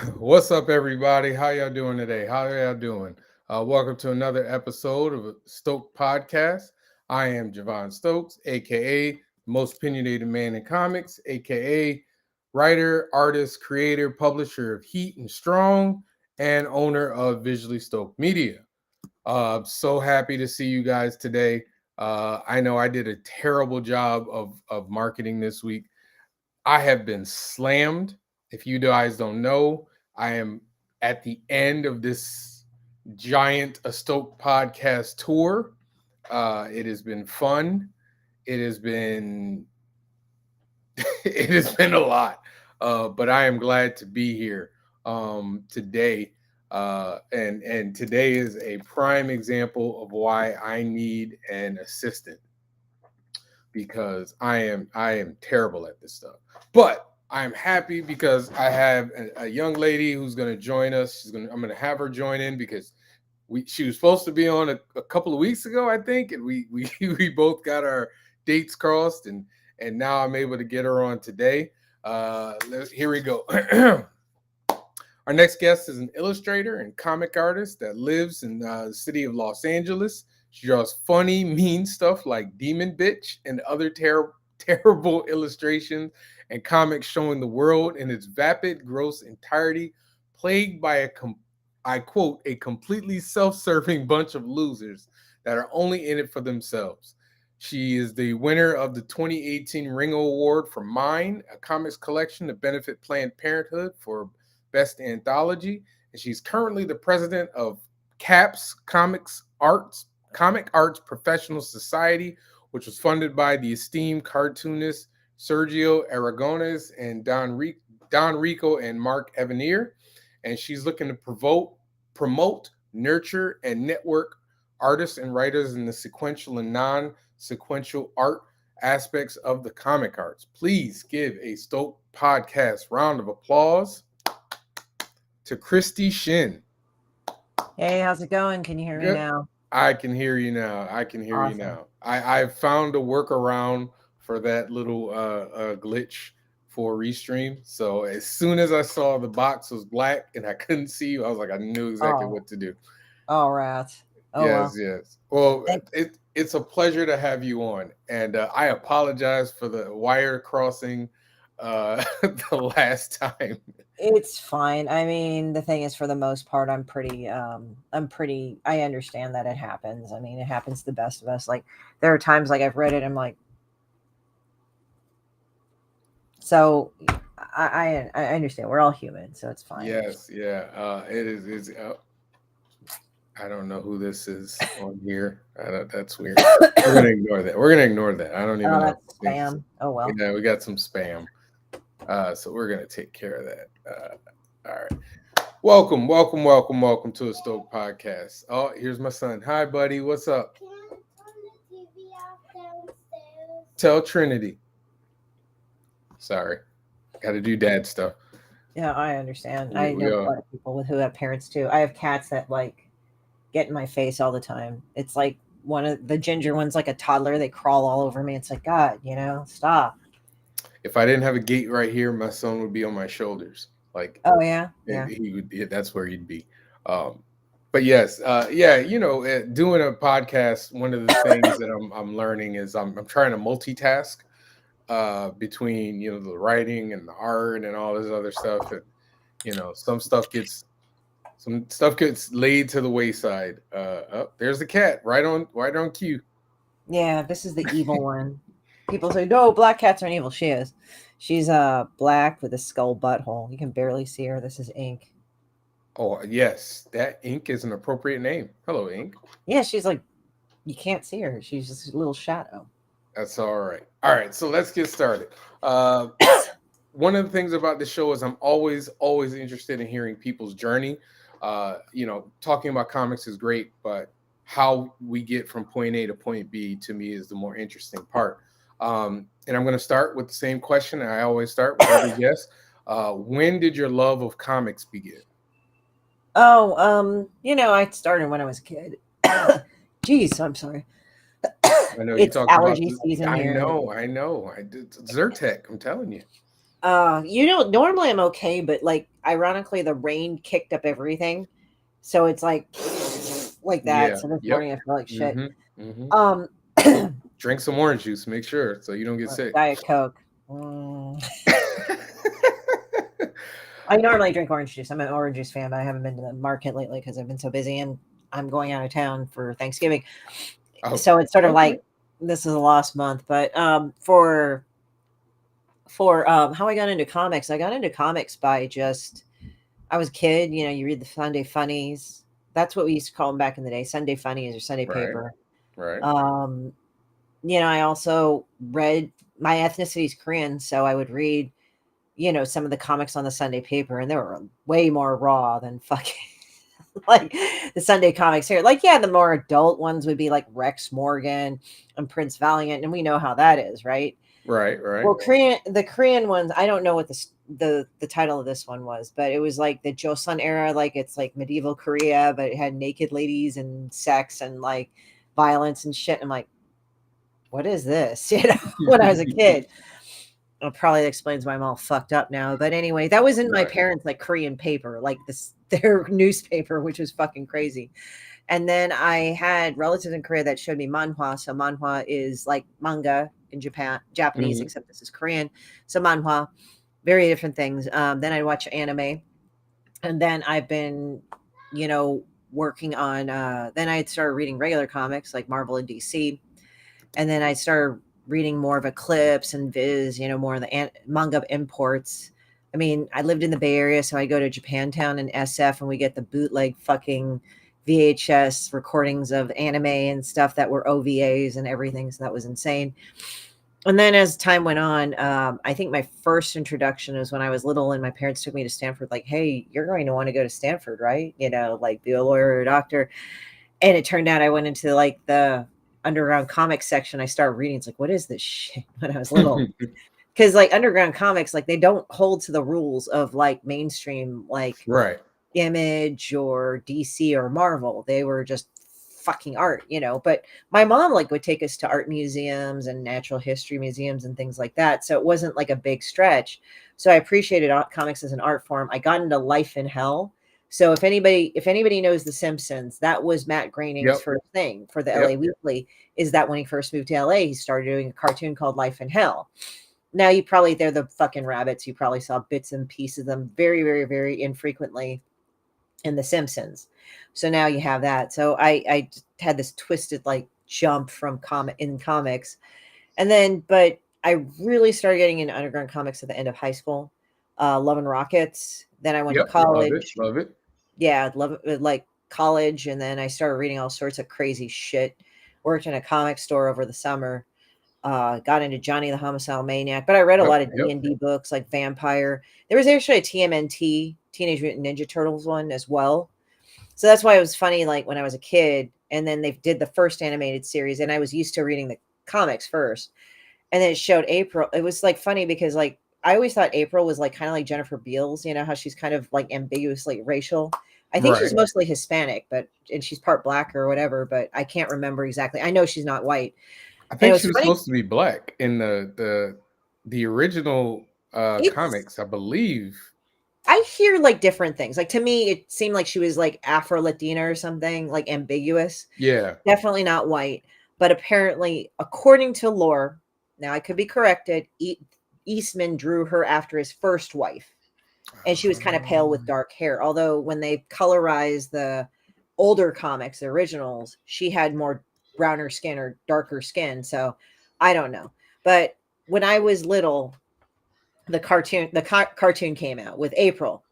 What's up, everybody? How y'all doing today? How y'all doing? Welcome to another episode of a Stoked podcast. I am Javon Stokes, aka the most opinionated man in comics, aka writer, artist, creator, publisher of Heat and Strong, and owner of Visually Stoked Media. So happy to see you guys today. I know I did a terrible job of marketing this week. I have been slammed. If you guys don't know, I am at the end of this giant A Stoke podcast tour. It has been fun. It has been it has been a lot, but I am glad to be here today. And today is a prime example of why I need an assistant because I am terrible at this stuff. But I'm happy because I have a young lady who's going to join us. I'm going to have her join in because she was supposed to be on a couple of weeks ago, I think, and we both got our dates crossed, and now I'm able to get her on today. Here we go. Our next guest is an illustrator and comic artist that lives in the city of Los Angeles. She draws funny, mean stuff like Demon Bitch and other terrible illustrations and comics showing the world in its vapid, gross entirety, plagued by I quote, a completely self-serving bunch of losers that are only in it for themselves. She is the winner of the 2018 Ringo Award for Mine, a comics collection to benefit Planned Parenthood for Best Anthology, and she's currently the president of CAPS Comic Arts Professional Society, which was funded by the esteemed cartoonists Sergio Aragonès and Don Rico and Mark Evanier. And she's looking to promote, nurture, and network artists and writers in the sequential and non-sequential art aspects of the comic arts. Please give a Stoke podcast round of applause to Christie Shinn. Hey, how's it going? Can you hear me Good. now? I can hear you now. Awesome. I've found a workaround for that little glitch for Restream. So as soon as I saw the box was black and I couldn't see you, I was like, I knew exactly Oh, what to do. all right. Oh Yes, well. yes. Well, Thank it's a pleasure to have you on, and I apologize for the wire crossing the last time. It's fine. I mean, the thing is, for the most part, I understand that it happens. I mean, it happens to the best of us. Like, there are times like I've read it, I'm like, so I understand. We're all human, so it's fine. Yes, yeah. It is. I don't know who this is on here. That's weird. We're gonna ignore that. We're gonna ignore that. I don't even Oh, know. that's spam. Oh well. Yeah, we got some spam. So we're gonna take care of that. All right. Welcome to a Stoke podcast. Oh, here's my son. Hi, buddy. What's up? Can I turn the TV off downstairs? Tell Trinity. Sorry, got to do dad stuff. Yeah, I understand. We, I we know a are. lot of people who have parents too. I have cats that like get in my face all the time. It's like one of the ginger ones, like a toddler. They crawl all over me. It's like, God, stop. If I didn't have a gate right here, my son would be on my shoulders. Like Oh yeah, yeah. he would. That's where he'd be. Um, but yes, yeah. Doing a podcast. One of the things that I'm learning is I'm trying to multitask between the writing and the art and all this other stuff. And some stuff gets laid to the wayside. Oh, there's the cat right on cue. Yeah, this is the evil one. People say, no, black cats aren't evil. She is. She's black with a skull butthole. You can barely see her. This is Ink. Oh yes, that Ink is an appropriate name. Hello, Ink. Yeah, she's like, you can't see her. She's just a little shadow. That's all right. All right, so let's get started. One of the things about the show is I'm always interested in hearing people's journey. Talking about comics is great, but how we get from point A to point B to me is the more interesting part. And I'm going to start with the same question I always start with every guest. When did your love of comics begin? Oh, I started when I was a kid. Jeez, I'm sorry. I know you It's talked about. allergy season I here. know. I did Zyrtec. I'm telling you. Normally I'm okay, but like ironically the rain kicked up everything. So it's like like that. Yeah. So this Yep. morning I feel like shit. Mm-hmm. Mm-hmm. Um Drink some orange juice. Make sure so you don't get sick. Diet Coke. I normally drink orange juice. I'm an orange juice fan, but I haven't been to the market lately because I've been so busy and I'm going out of town for Thanksgiving. Oh, So it's sort of okay. like this is a lost month. But for how I got into comics, I got into comics by just I was a kid, you read the Sunday funnies. That's what we used to call them back in the day, Sunday funnies or Sunday Right. paper. Right. Um, I also read my ethnicity is Korean, so I would read, some of the comics on the Sunday paper, and they were way more raw than fucking like the Sunday comics here. Like, yeah, the more adult ones would be like Rex Morgan and Prince Valiant, and we know how that is, right? Right. Right. Well, the Korean ones, I don't know what the title of this one was, but it was like the Joseon era, like it's like medieval Korea, but it had naked ladies and sex and like violence and shit. I'm like, what is this? When I was a kid. It probably explains why I'm all fucked up now. But anyway, that was in my Right. parents' like Korean paper, like this their newspaper, which was fucking crazy. And then I had relatives in Korea that showed me manhwa. So manhwa is like manga in Japanese, Mhm. except this is Korean. So manhwa, very different things. Then I watch anime, and then I've been, working on. Then I started reading regular comics like Marvel and DC, and then I started reading more of Eclipse and Viz, more of the manga imports. I mean, I lived in the Bay Area, so I go to Japantown and SF, and we get the bootleg fucking VHS recordings of anime and stuff that were OVAs and everything. So that was insane. And then as time went on, I think my first introduction was when I was little and my parents took me to Stanford, like, hey, you're going to want to go to Stanford, right? Like be a lawyer or a doctor. And it turned out I went into like the underground comics section. I started reading. It's like, what is this shit when I was little? Because like underground comics, like they don't hold to the rules of like mainstream, like Right. Image or DC or Marvel. They were just fucking art, But my mom like would take us to art museums and natural history museums and things like that. So it wasn't like a big stretch. So I appreciated comics as an art form. I got into Life in Hell. So if anybody knows The Simpsons, that was Matt Groening's Yep. first thing for the LA Yep. Weekly. Is that when he first moved to LA, he started doing a cartoon called Life in Hell. Now they're the fucking rabbits. You probably saw bits and pieces of them very, very, very infrequently in The Simpsons. So now you have that. So I had this twisted like jump from comics, and then but I really started getting into underground comics at the end of high school. Love and Rockets. Then I went to Yep. Love it. college. Love it. Yeah, love it, like college, and then I started reading all sorts of crazy shit. Worked in a comic store over the summer. Got into Johnny the Homicidal Maniac, but I read a Yep. lot of Yep. D&D books like Vampire. There was actually a TMNT, Teenage Mutant Ninja Turtles one as well. So that's why it was funny, like when I was a kid, and then they did the first animated series, and I was used to reading the comics first, and then it showed April. It was like funny because like I always thought April was like kind of like Jennifer Beals, how she's kind of like ambiguously racial. I think Right. she's mostly Hispanic, and she's part black or whatever, but I can't remember exactly. I know she's not white. I And it think was she was funny. supposed to be black in the original It's comics, I believe. I hear like different things. Like to me, it seemed like she was like Afro Latina or something, like ambiguous. Yeah. Definitely not white, but apparently, according to lore, now I could be corrected. Eastman drew her after his first wife, and she was kind of pale with dark hair. Although when they colorized the older comics, the originals, she had more browner skin or darker skin. So I don't know. But when I was little, the cartoon came out with April,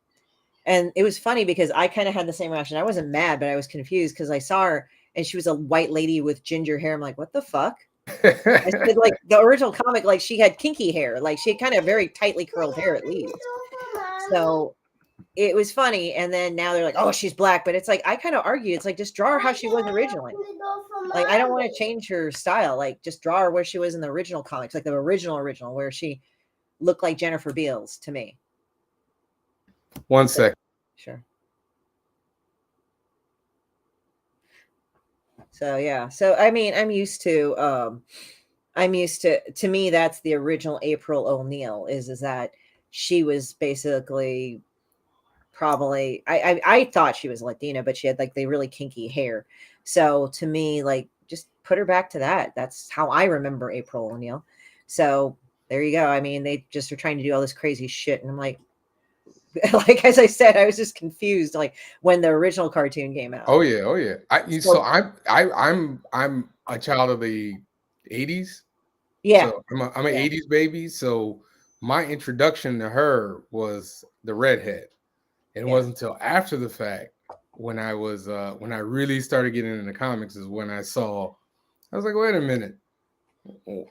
and it was funny because I kind of had the same reaction. I wasn't mad, but I was confused because I saw her and she was a white lady with ginger hair. I'm like, what the fuck? I said, like the original comic, like she had kinky hair, like she had kind of very tightly curled hair at least. So it was funny. And then now they're like, oh, she's black, but it's like I kind of argue, it's like just draw her how she was originally. Like I don't want to change her style. Like just draw her where she was in the original comics, like the original, where she looked like Jennifer Beals to me. One second. Sure. So yeah. So I mean, I'm used to me, that's the original April O'Neil is that she was basically probably I thought she was Latina, but she had like the really kinky hair. So to me, like just put her back to that. That's how I remember April O'Neil. So there you go. I mean, they just are trying to do all this crazy shit, and I'm like, like as I said, I was just confused. Like when the original cartoon came out. Oh yeah, oh yeah. So So I'm a child of the '80s. yeah, So I'm an yeah, '80s baby. So my introduction to her was the redhead. It yeah. wasn't until after the fact when I really started getting into comics is when I saw. I was like, wait a minute.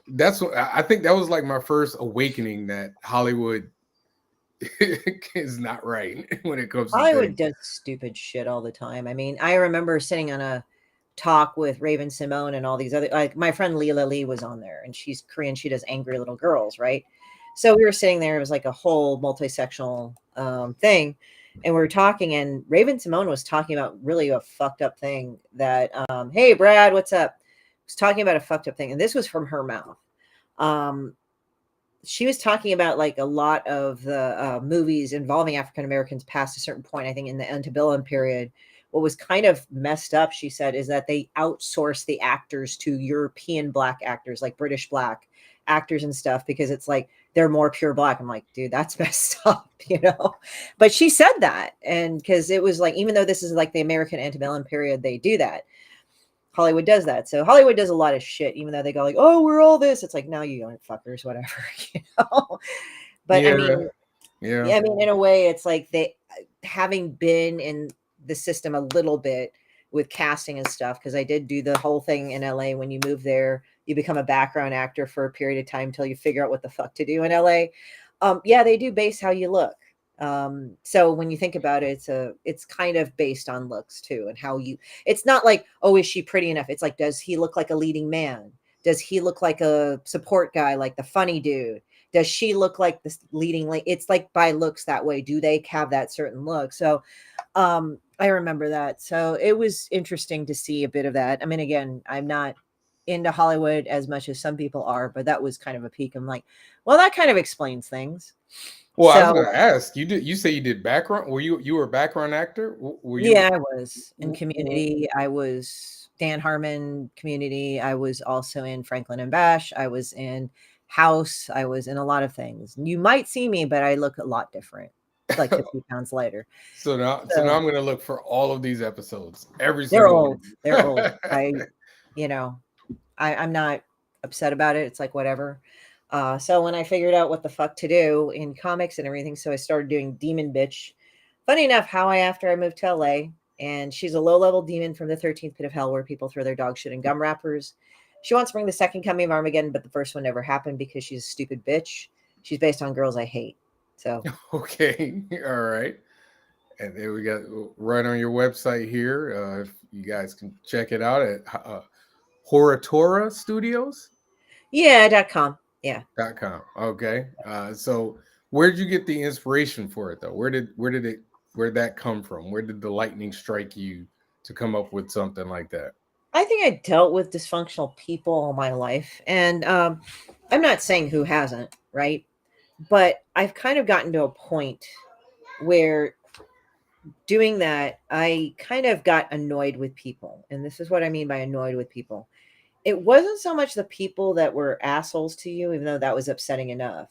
That's what I think that was like my first awakening that Hollywood is not right when it comes to Hollywood things. does stupid shit all the time. I mean, I remember sitting on a talk with Raven Simone and all these other, like my friend Leela Lee was on there, and she's Korean. She does Angry Little Girls, right? So we were sitting there. It was like a whole multi-sectional thing, and we were talking. And Raven Simone was talking about really a fucked up thing that, hey Brad, what's up? Was talking about a fucked up thing, and this was from her mouth. Um, she was talking about like a lot of the movies involving African Americans past a certain point, I think in the antebellum period. What was kind of messed up, she said, is that they outsource the actors to European black actors, like British black actors and stuff, because it's like they're more pure black. I'm like, dude, that's messed up, you know? But she said that. And because it was like, even though this is like the American antebellum period, they do that. Hollywood does that. So Hollywood does a lot of shit, even though they go like, "Oh, we're all this." It's like, no, you aren't fuckers, whatever, you know. But Yeah, yeah. yeah, I mean, in a way, it's like they, having been in the system a little bit with casting and stuff, because I did do the whole thing in LA. When you move there, you become a background actor for a period of time until you figure out what the fuck to do in LA. Yeah, they do base how you look. So when you think about it, it's kind of based on looks too, and how you. It's not like, oh, is she pretty enough? It's like, does he look like a leading man? Does he look like a support guy, like the funny dude? Does she look like this leading? Like it's like by looks that way. Do they have that certain look? So I remember that. So it was interesting to see a bit of that. I mean, again, I'm not into Hollywood as much as some people are, but that was kind of a peak. I'm like, well, that kind of explains things. Well, I was So going to ask you. You say you did background? You were a background actor? Were you? yeah, I was in Community. I was Dan Harmon, Community. I was also in Franklin and Bash. I was in House. I was in a lot of things. You might see me, but I look a lot different, like 50 pounds lighter. So now So I'm going to look for all of these episodes, every they're single old. They're one. old. You know, I'm not upset about it. It's like whatever. So when I figured out what the fuck to do in comics and everything, so I started doing Demon Bitch. Funny enough, how after I moved to LA, and she's a low-level demon from the 13th pit of hell where people throw their dog shit in gum wrappers. She wants to bring the second coming of Armageddon, but the first one never happened because she's a stupid bitch. She's based on girls I hate. So Okay, all right. And there we got right on your website here. If you guys can check it out at Horatora Studios. yeah.com. Yeah. .com. Okay. So where did you get the inspiration for it though? Where'd that come from? Where did the lightning strike you to come up with something like that? I think I dealt with dysfunctional people all my life. And I'm not saying who hasn't, right? But I've kind of gotten to a point where doing that, I kind of got annoyed with people. And this is what I mean by annoyed with people. It wasn't so much the people that were assholes to you, even though that was upsetting enough.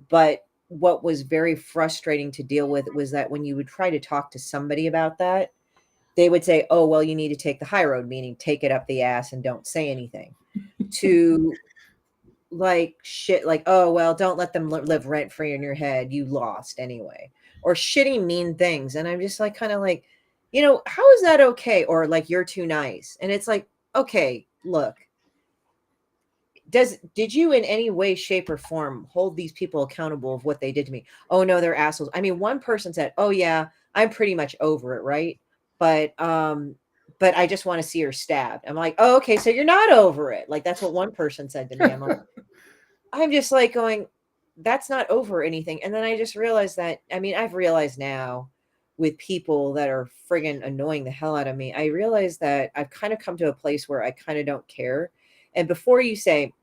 But what was very frustrating to deal with was that when you would try to talk to somebody about that, they would say, oh, well, you need to take the high road, meaning take it up the ass and don't say anything. To like shit, like, oh, well, don't let them live rent free in your head. You lost anyway. Or shitty, mean things. And I'm just like, kind of like, how is that okay? Or like, you're too nice. And it's like, okay, look, did you in any way, shape, or form hold these people accountable of what they did to me? Oh no, they're assholes. I mean, one person said, oh yeah, I'm pretty much over it, right? But I just want to see her stabbed. I'm like, oh, okay, so you're not over it. Like that's what one person said to me. I'm just like going, that's not over anything. And then I just realized that, I mean, I've realized now with people that are friggin' annoying the hell out of me, I realize that I've kind of come to a place where I kind of don't care. And before you say,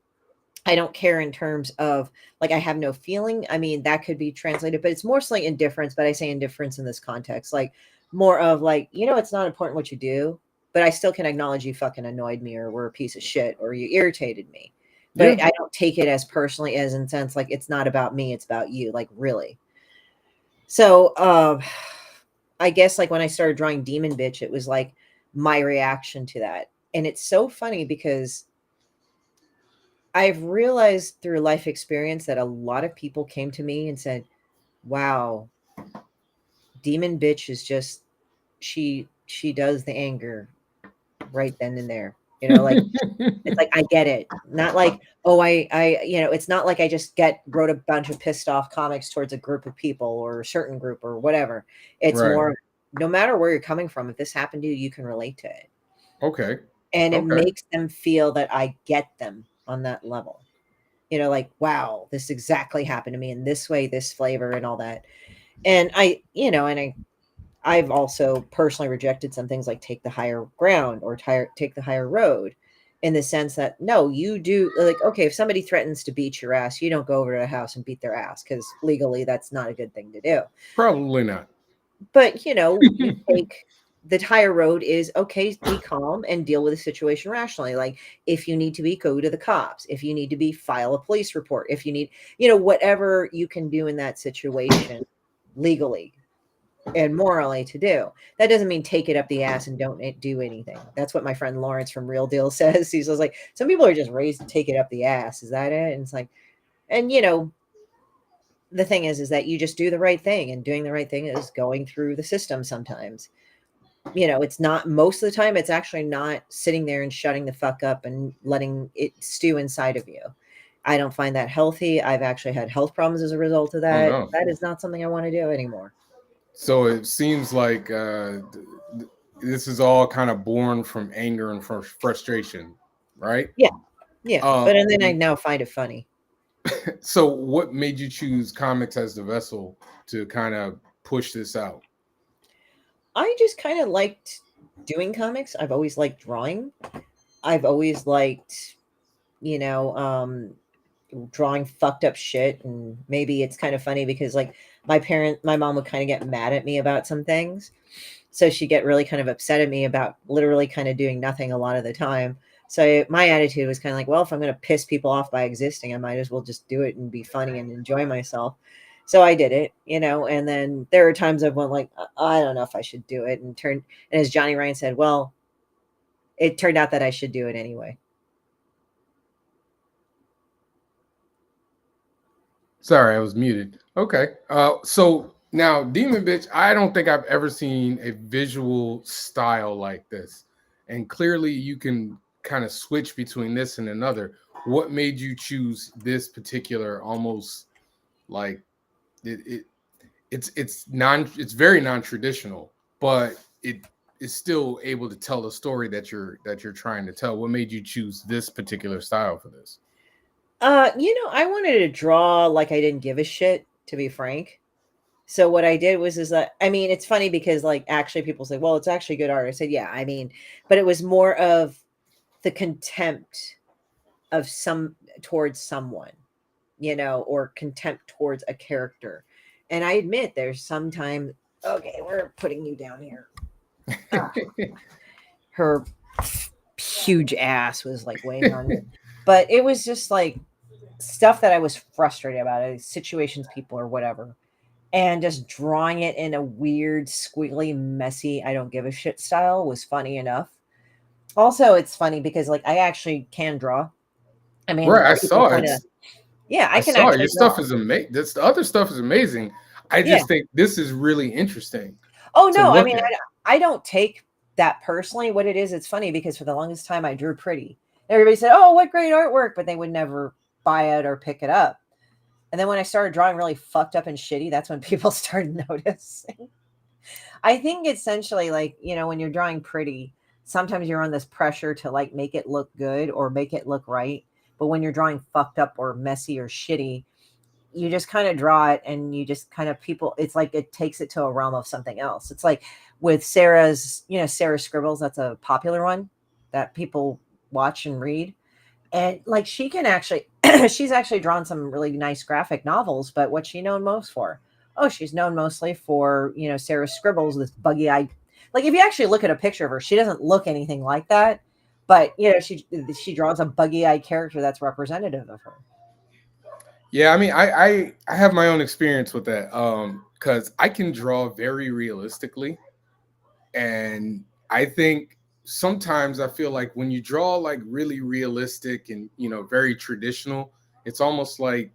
I don't care in terms of like I have no feeling. I mean, that could be translated, but it's mostly indifference. But I say indifference in this context, like more of like, it's not important what you do, but I still can acknowledge you fucking annoyed me or were a piece of shit or you irritated me. Yeah. But I don't take it as personally as in sense like it's not about me, it's about you, like really. So I guess like when I started drawing Demon Bitch, it was like my reaction to that. And it's so funny because I've realized through life experience that a lot of people came to me and said, wow, Demon Bitch is just she does the anger right then and there. Like it's like I get it. Not like, oh, I it's not like I just wrote a bunch of pissed off comics towards a group of people or a certain group or whatever. It's Right. more no matter where you're coming from, if this happened to you, you can relate to it. Okay. And it Okay. makes them feel that I get them on that level. Like, wow, this exactly happened to me in this way, this flavor and all that. And I've also personally rejected some things like take the higher ground or take the higher road in the sense that, no, you do like, okay, if somebody threatens to beat your ass, you don't go over to the house and beat their ass because legally that's not a good thing to do. Probably not. But, you take the higher road is okay, be calm and deal with the situation rationally. Like if you need to be, go to the cops. If you need to be, file a police report. If you need, whatever you can do in that situation legally and morally to do. That doesn't mean take it up the ass and don't do anything. That's what my friend Lawrence from Real Deal says. He says like, some people are just raised to take it up the ass. Is that it? And it's like, and the thing is that you just do the right thing, and doing the right thing is going through the system sometimes. It's not most of the time, it's actually not sitting there and shutting the fuck up and letting it stew inside of you. I don't find that healthy. I've actually had health problems as a result of Oh that. no. That is not something I want to do anymore. So it seems like this is all kind of born from anger and from frustration, right? Yeah. Yeah. But and then I Um, now find it funny. so what made you choose comics as the vessel to kind of push this out? I just kind of liked doing comics. I've always liked drawing. I've always liked, you know, um, drawing fucked up shit. And maybe it's kind of funny because like my mom would kind of get mad at me about some things. So she'd get really kind of upset at me about literally kind of doing nothing a lot of the time. So my attitude was kind of like, well, if I'm going to piss people off by existing, I might as well just do it and be funny and enjoy myself. So I did it, and then there were times I went like, I don't know if I should do it, and as Johnny Ryan said, well, it turned out that I should do it anyway. Sorry, I was muted. Okay. So now Demon Bitch, I don't think I've ever seen a visual style like this. And clearly you can kind of switch between this and another. What made you choose this particular almost like it it's very non-traditional, but it is still able to tell the story that you're trying to tell. What made you choose this particular style for this? I wanted to draw like I didn't give a shit, to be frank. So what I did is that I mean, it's funny because like actually people say, well, it's actually good art. I said, yeah, I mean, but it was more of the contempt of some towards someone, or contempt towards a character. And I admit there's sometimes okay, we're putting you down here. Ah, her huge ass was like weighing on me. But it was just like stuff that I was frustrated about, situations, people, or whatever. And just drawing it in a weird, squiggly, messy, I don't give a shit style was funny enough. Also, it's funny because like I actually can draw. I mean, Right, I people saw kind it. of yeah, I I can saw it. Your actually stuff draw. is amazing. This the other stuff is amazing. I Yeah. just think this is really interesting Oh to no, I look mean, at. I don't take that personally. What it is, it's funny because for the longest time I drew pretty. Everybody said, "Oh, what great artwork," but they would never buy it or pick it up. And then when I started drawing really fucked up and shitty, that's when people started noticing. I think essentially, like, when you're drawing pretty, sometimes you're on this pressure to like make it look good or make it look right. But when you're drawing fucked up or messy or shitty, you just kind of draw it and you just kind of it's like it takes it to a realm of something else. It's like with Sarah Scribbles, that's a popular one that people watch and read. And like she can actually she's actually drawn some really nice graphic novels, but what's she known most for? Oh, she's known mostly for, Sarah Scribbles, this buggy eye. Like, if you actually look at a picture of her, she doesn't look anything like that. But, she draws a buggy eye character that's representative of her. Yeah, I mean, I have my own experience with that. Because I can draw very realistically, and I think sometimes I feel like when you draw like really realistic and very traditional, it's almost like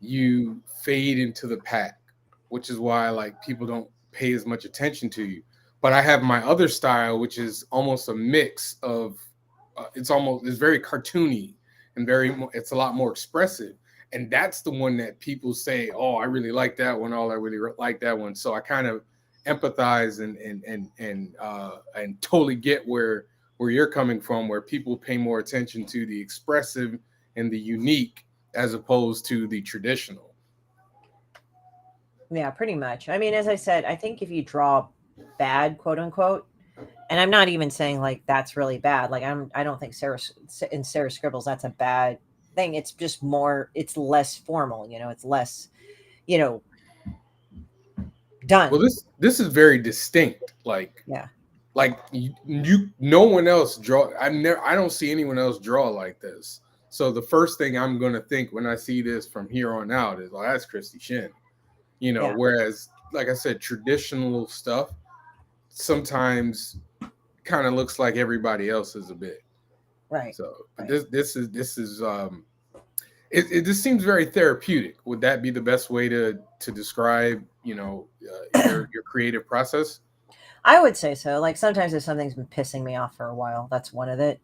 you fade into the pack, which is why like people don't pay as much attention to you. But I have my other style, which is almost a mix of it's very cartoony and it's a lot more expressive. And that's the one that people say, "Oh, I really like that one. Oh, I really like that one." So I kind of empathize and totally get where you're coming from, where people pay more attention to the expressive and the unique as opposed to the traditional. Yeah, pretty much. I mean, as I said, I think if you draw bad, quote unquote, and I'm not even saying like that's really bad. Like I don't think Sarah Scribbles, that's a bad thing. It's just more, it's less formal, it's less, you know, Well, done. this is very distinct. Yeah. Like no one else I don't see anyone else draw like this. So the first thing I'm gonna think when I see this from here on out is, oh, that's Christie Shinn. Yeah. Whereas, like I said, traditional stuff sometimes kind of looks like everybody else's a bit. Right. So Right. this is it just seems very therapeutic. Would that be the best way to describe your creative process? I would say so. Like sometimes if something's been pissing me off for a while, that's one of it.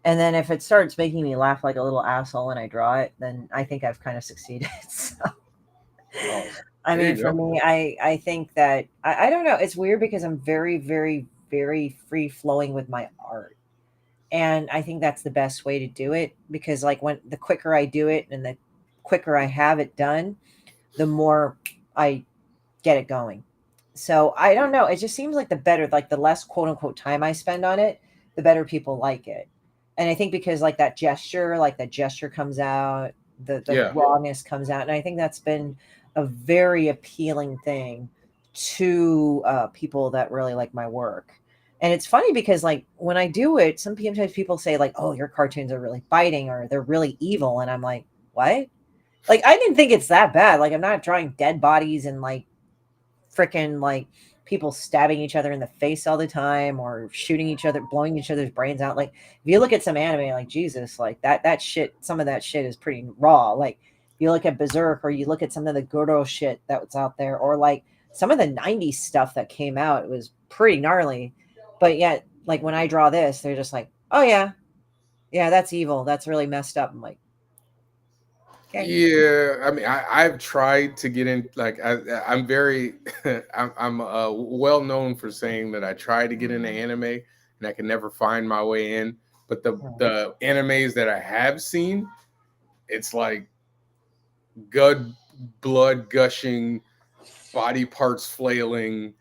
And then if it starts making me laugh like a little asshole when I draw it, then I think I've kind of succeeded. So, Oh, I there mean, you for go. me, I think that I don't know. It's weird because I'm very, very, very free flowing with my art. And I think that's the best way to do it because like when the quicker I do it and the quicker I have it done, the more I get it going. So I don't know. It just seems like the better, like the less quote unquote time I spend on it, the better people like it. And I think because like the gesture comes out, the Yeah. rawness comes out. And I think that's been a very appealing thing to people that really like my work. And it's funny because like when I do it, sometimes people say like, "Oh, your cartoons are really biting or they're really evil," and I'm like, "What?" Like I didn't think it's that bad. Like I'm not drawing dead bodies and like freaking like people stabbing each other in the face all the time or shooting each other, blowing each other's brains out. Like if you look at some anime, like Jesus, like that shit, some of that shit is pretty raw. Like if you look at Berserk or you look at some of the Goro shit that was out there, or like some of the 90s stuff that came out, it was pretty gnarly. But yet, like when I draw this, they're just like, oh yeah, yeah, that's evil. That's really messed up. I'm like, okay. Yeah, I mean, I've tried to get in. Like, I'm very, I'm well known for saying that I try to get into anime and I can never find my way in. But the animes that I have seen, it's like good blood gushing, body parts flailing.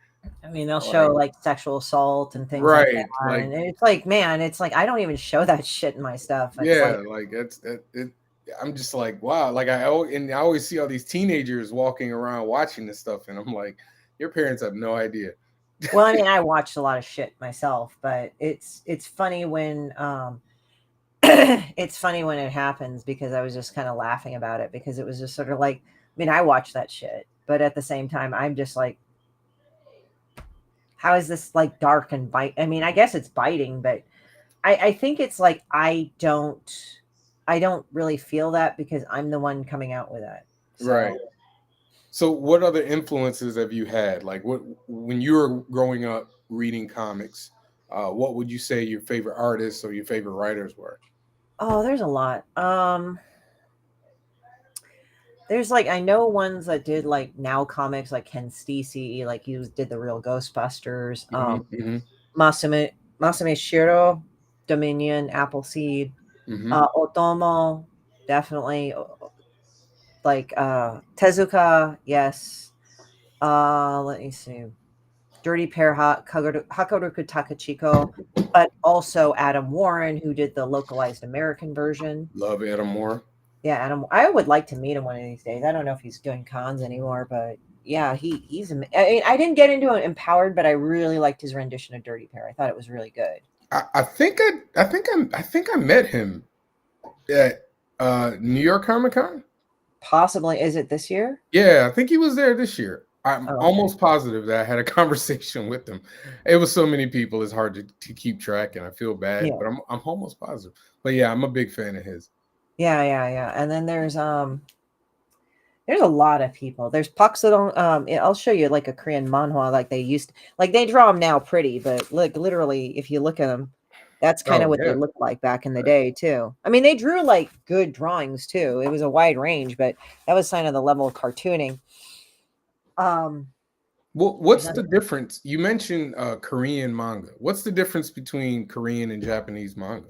I mean, they'll show Like, like sexual assault and things like right, that. like And it's like, man, it's like I don't even show that shit in my stuff. It's like, yeah, like it. I'm just like, wow. Like and I always see all these teenagers walking around watching this stuff, and I'm like, your parents have no idea. well, I mean, I watched a lot of shit myself, but it's funny when it's funny when it happens because I was just kind of laughing about it because it was just sort of like, I mean, I watch that shit, but at the same time, I'm just like, how is this like dark and bite? I mean, I guess it's biting, but I think it's like I don't really feel that because I'm the one coming out with that. Right. So So, what other influences have you had? Like, what when you were growing up reading comics, what would you say your favorite artists or your favorite writers were? oh, there's a lot. There's like I know ones that did like now comics like Ken Stacy, like did the real Ghostbusters. Hmm. Hmm. Masame Shiro, Dominion, Appleseed, Hmm. Otomo, definitely like Tezuka, yes. Let me see. Dirty Pair Hakoruku Takachiko, but also Adam Warren, who did the localized American version. Love Adam Moore. Yeah, and I would like to meet him one of these days. I don't know if he's doing cons anymore, but yeah, I didn't get into it Empowered, but I really liked his rendition of Dirty Pair. I thought it was really good. I think I met him at New York Comic Con. Possibly, is it this year? Yeah, I think he was there this year. I'm Oh, okay. almost positive that I had a conversation with him. It was so many people; it's hard to keep track, and I feel bad, Yeah, but I'm almost positive. But yeah, I'm a big fan of his. yeah. And then there's a lot of people. There's pucks that don't. I'll show you like a Korean manhwa, like they used. Like they draw them now pretty, but like literally, if you look at them, that's kind of Oh what they yeah, looked like back in the right. day too. I mean, they drew like good drawings too. It was a wide range, but that was kind of the level of cartooning. Um, Well, there's what's the other- difference? You mentioned Korean manga. What's the difference between Korean and Japanese manga?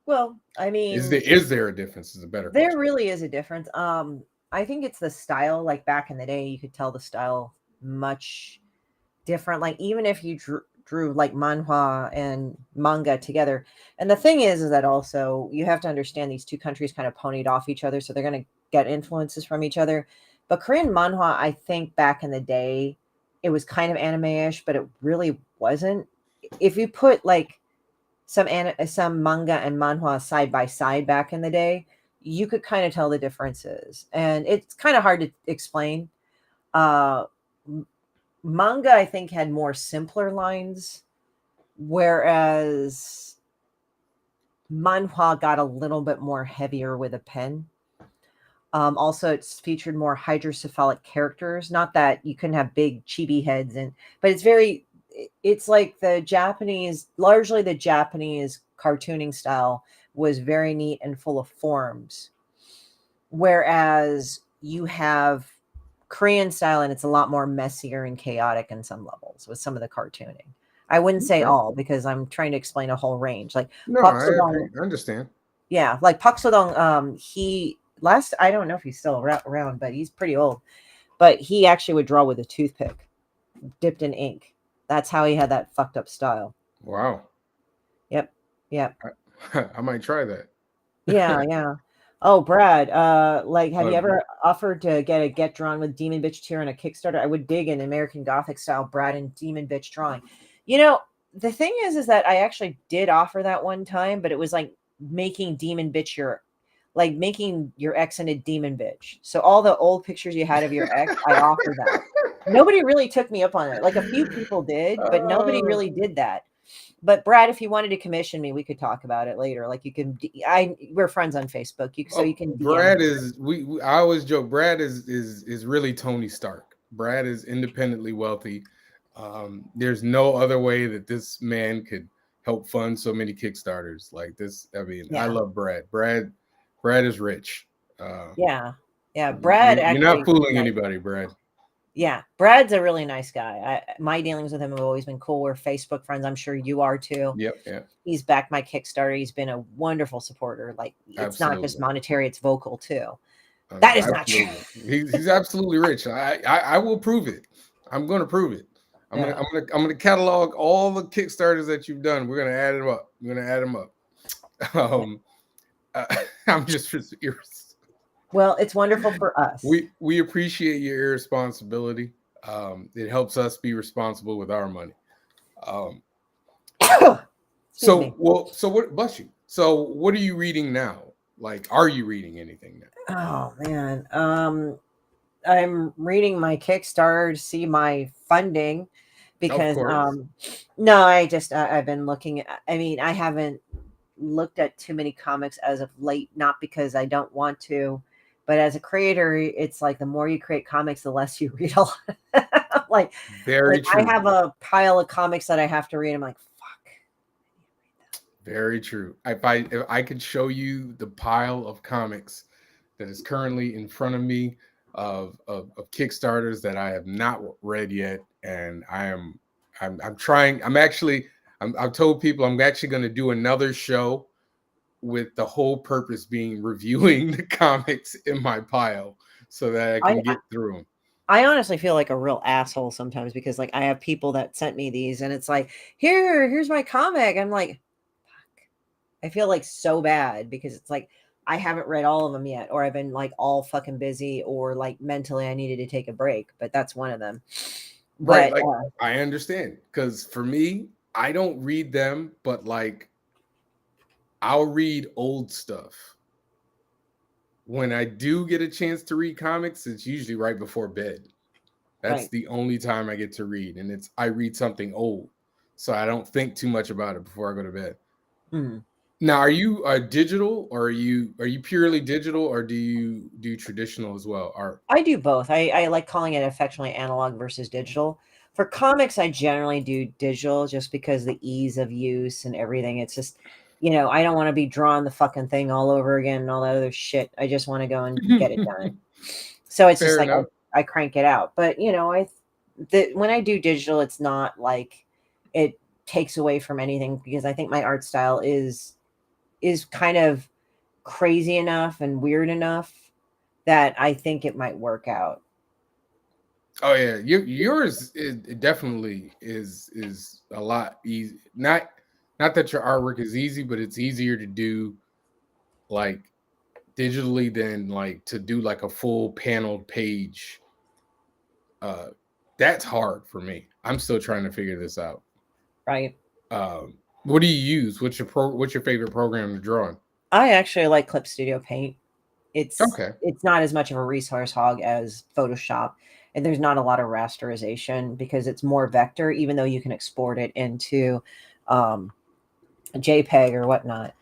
well, I mean, Is there a difference? Is a better there question. really is a difference. I think it's the style. Like back in the day, you could tell the style much different. Like even if you drew like manhwa and manga together. And the thing is that also you have to understand these two countries kind of ponied off each other, so they're going to get influences from each other. But Korean manhwa, I think back in the day, it was kind of anime-ish, but it really wasn't. If you put like some manga and manhwa side by side back in the day, you could kind of tell the differences, and it's kind of hard to explain. Uh, Manga, I think, had more simpler lines, whereas manhwa got a little bit more heavier with a pen. Also, it's featured more hydrocephalic characters. Not that you couldn't have big chibi heads, but it's like largely the Japanese cartooning style was very neat and full of forms, whereas you have Korean style, and it's a lot more messier and chaotic in some levels with some of the cartooning. I wouldn't say Okay. all because I'm trying to explain a whole range. Like No, Park Seo-dong, I understand. yeah, like Park Seo-dong, he last I don't know if he's still around, but he's pretty old. But he actually would draw with a toothpick dipped in ink. That's how he had that fucked up style. Wow, Yep, yep, I might try that. yeah. Oh, Brad, like, have you Uh, ever offered to get drawn with Demon Bitch tier on a Kickstarter? I would dig an American Gothic style Brad and Demon Bitch drawing. You know, the thing is that I actually did offer that one time, but it was like making Demon Bitch making your ex into Demon Bitch. So all the old pictures you had of your ex, I offered that. Nobody really took me up on it. Like a few people did, but nobody uh, really did that. But Brad, if you wanted to commission me, we could talk about it later. Like you can, we're friends on Facebook, so you can DM Brad me. is I always joke. Brad is really Tony Stark. Brad is independently wealthy. There's no other way that this man could help fund so many Kickstarters like this. I mean, I Yeah, love Brad. Brad is rich. yeah, yeah. Brad You're not actually, really fooling nice. anybody, Brad. Yeah, Brad's a really nice guy. My dealings with him have always been cool. We're Facebook friends. I'm sure you are too. Yep, yep, He's backed my Kickstarter. He's been a wonderful supporter. Like it's not just absolutely. monetary; it's vocal too. That is not true. Absolutely. He's absolutely rich. I will prove it. I'm going to prove it. Yeah. I'm gonna catalog all the Kickstarters that you've done. We're gonna add them up. We're gonna add them up. Um, uh, I'm just Well, it's wonderful for us. we appreciate your irresponsibility. It helps us be responsible with our money. Um, Excuse me. so what? Bless you. So what are you reading now? Like, are you reading anything now? Oh man. I'm reading my Kickstarter to see my funding Of because course. no, I've been looking at, I mean, I haven't looked at too many comics as of late, not because I don't want to, but as a creator, it's like the more you create comics, the less you read a lot. like Very I true. have a pile of comics that I have to read. I'm like, fuck. Very true. If I could show you the pile of comics that is currently in front of me of Kickstarters that I have not read yet, and I'm trying. I've told people I'm actually going to do another show with the whole purpose being reviewing the comics in my pile so that I I can get through them. I honestly feel like a real asshole sometimes because like I have people that sent me these and it's like, here's my comic. I'm like, fuck. I feel like so bad because it's like I haven't read all of them yet, or I've been like all fucking busy, or like mentally I needed to take a break, but that's one of them. Right. But Like I understand, because for me, I don't read them, but like I'll read old stuff. When I do get a chance to read comics, it's usually right before bed. That's right. the only time I get to read, and I read something old, so I don't think too much about it before I go to bed. Mhm. Now, are you digital, or are you purely digital, or do you do traditional as well? Art. I do both. I like calling it affectionately analog versus digital. For comics, I generally do digital just because the ease of use and everything. It's just, I don't want to be drawing the fucking thing all over again and all that other shit. I just want to go and get it done. So it's just Fair like enough. I crank it out. But when I do digital, it's not like it takes away from anything, because I think my art style is kind of crazy enough and weird enough that I think it might work out. Oh yeah, yours it definitely is a lot easy. Not that your artwork is easy, but it's easier to do like digitally than like to do like a full paneled page. Uh, that's hard for me. I'm still trying to figure this out. Right. What do you use? What's your favorite program to draw in? I actually like Clip Studio Paint. It's Okay. it's not as much of a resource hog as Photoshop, and there's not a lot of rasterization because it's more vector, even though you can export it into um, a JPEG or whatnot.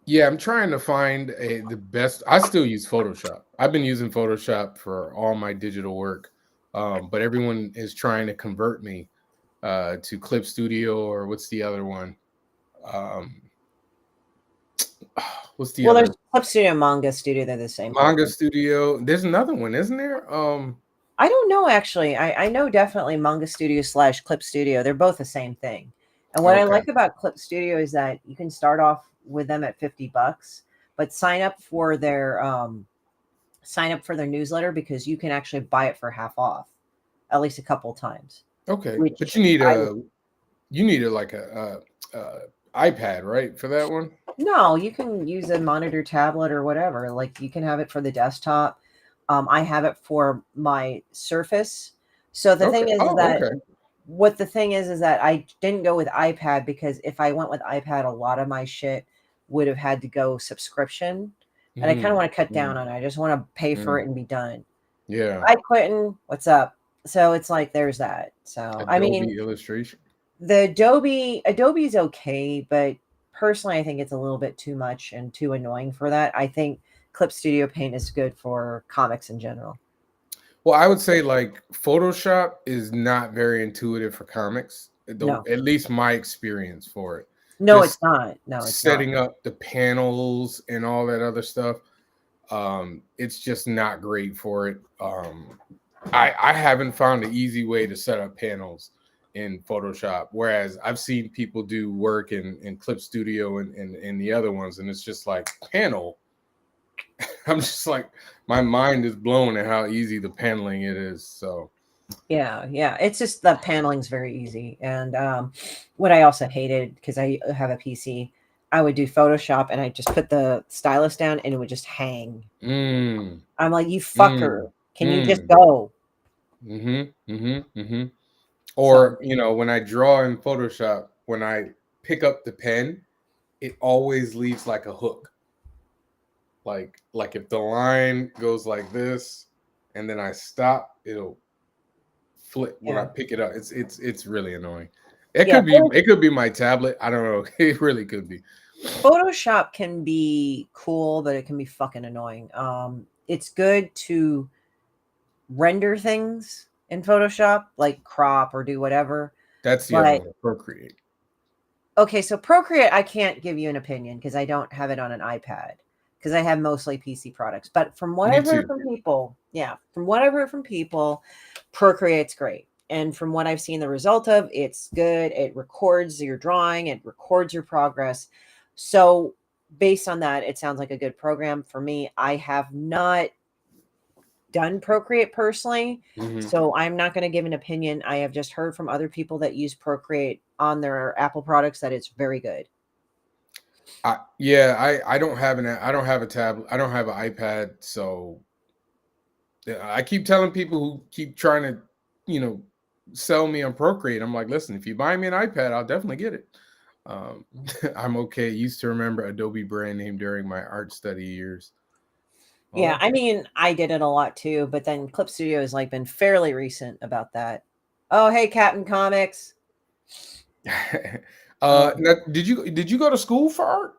Yeah, I'm trying to find the best. I still use Photoshop. I've been using Photoshop for all my digital work, but everyone is trying to convert me to Clip Studio, or what's the other one? Um, what's the Well, there's other Clip Studio and Manga Studio. They're the same Manga program. Studio? There's another one, isn't there? I don't know, actually. I know definitely Manga Studio / Clip Studio. They're both the same thing. And what I Okay, like about Clip Studio is that you can start off with them at $50, but sign up for their newsletter, because you can actually buy it for half off at least a couple times. okay, but Which you need a like a iPad, right, for that one? no, you can use a monitor, tablet, or whatever. Like, you can have it for the desktop. I have it for my Surface. So the Okay. thing is Oh, that okay. what the thing is that I didn't go with iPad, because if I went with iPad, a lot of my shit would have had to go subscription. And I kind of Mhm, want to cut down mhm, on it. I just want to pay for mhm. it and be done. Yeah, Hi, Quentin. What's up? So it's like there's that. So I mean, Adobe Illustration. the Adobe is okay, but personally, I think it's a little bit too much and too annoying for that. I think Clip Studio Paint is good for comics in general. Well, I would say like Photoshop is not very intuitive for comics. No, At least my experience for it. no, it's Just not. No, it's not. setting up the panels and all that other stuff. It's just not great for it. I haven't found an easy way to set up panels in Photoshop, whereas I've seen people do work in Clip Studio and the other ones, and it's just like panel. I'm just like, my mind is blown at how easy the paneling it is. So Yeah, yeah. It's just the paneling's very easy. And what I also hated, because I have a PC, I would do Photoshop and I just put the stylus down and it would just hang. mm, I'm like, you mm, fucker, can you just mm, go? mm-hmm. So Or, when I draw in Photoshop, when I pick up the pen, it always leaves like a hook. Like if the line goes like this and then I stop, it'll flip when I yeah, pick it up. It's really annoying. yeah. It could be my tablet. I don't know. It really could be. Photoshop can be cool, but it can be fucking annoying. It's good to render things in Photoshop, like crop or do whatever. That's the other But one, Procreate. okay, so Procreate, I can't give you an opinion because I don't have it on an iPad, because I have mostly PC products. But from what Me I've heard too. from people, yeah, from what I've heard from people, Procreate's great. And from what I've seen the result of, it's good. It records your drawing, it records your progress. So based on that, it sounds like a good program for me. I have not done Procreate personally, Mhm. so I'm not going to give an opinion. I have just heard from other people that use Procreate on their Apple products that it's very good. I don't have I don't have a tablet. I don't have an iPad, so yeah, I keep telling people who keep trying to, you know, sell me on Procreate. I'm like, listen, if you buy me an iPad, I'll definitely get it. Um, I'm okay. Used to remember Adobe brand name during my art study years. Yeah, Well, I mean, I did it a lot too, but then Clip Studio has like been fairly recent about that. Oh, hey, Captain Comics. Um, now, did you go to school for art?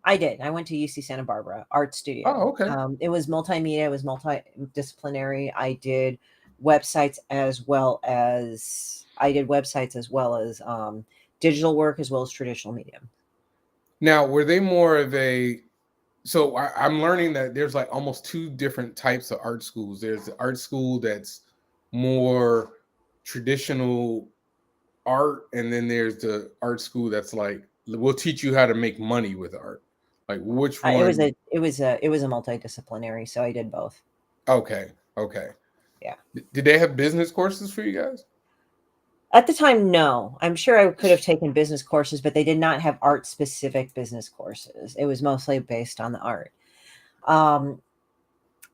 I did. I went to UC Santa Barbara Art Studio. Oh, okay. It was multimedia. It was multidisciplinary. I did websites as well as digital work as well as traditional medium. Now, were they more of a so I'm learning that there's like almost two different types of art schools. There's the art school that's more traditional art, and then there's the art school that's like we'll teach you how to make money with art. Like which It was one? a multidisciplinary, so I did both. Okay, okay. Yeah. Did they have business courses for you guys? At the time, no. I'm sure I could have taken business courses, but they did not have art specific business courses. It was mostly based on the art. Um,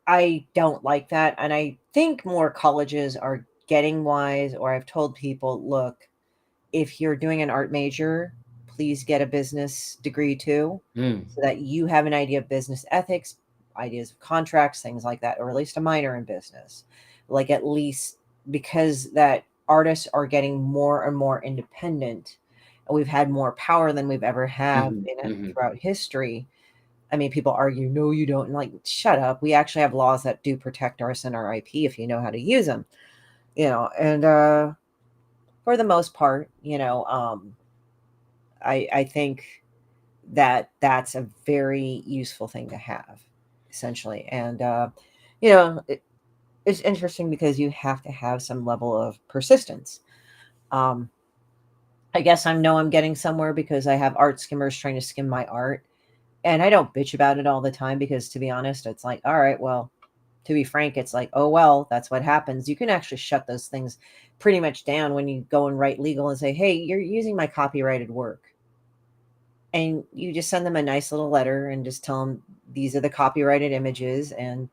I don't like that. And I think more colleges are getting wise, or I've told people, look, if you're doing an art major, please get a business degree too, Mm, so that you have an idea of business ethics, ideas of contracts, things like that, or at least a minor in business. Like, at least because that artists are getting more and more independent, and we've had more power than we've ever had mhm, in it mhm. throughout history. I mean, people argue, no, you don't. And like, shut up. We actually have laws that do protect us and our IP if you know how to use them, and for the most part, I think that that's a very useful thing to have, essentially. And it's interesting because you have to have some level of persistence. Um, I guess I know I'm getting somewhere because I have art skimmers trying to skim my art, and I don't bitch about it all the time because, to be honest, it's like, all right, well, to be frank, it's like, oh well, that's what happens. You can actually shut those things pretty much down when you go and write legal and say, hey, you're using my copyrighted work. And you just send them a nice little letter and just tell them these are the copyrighted images. And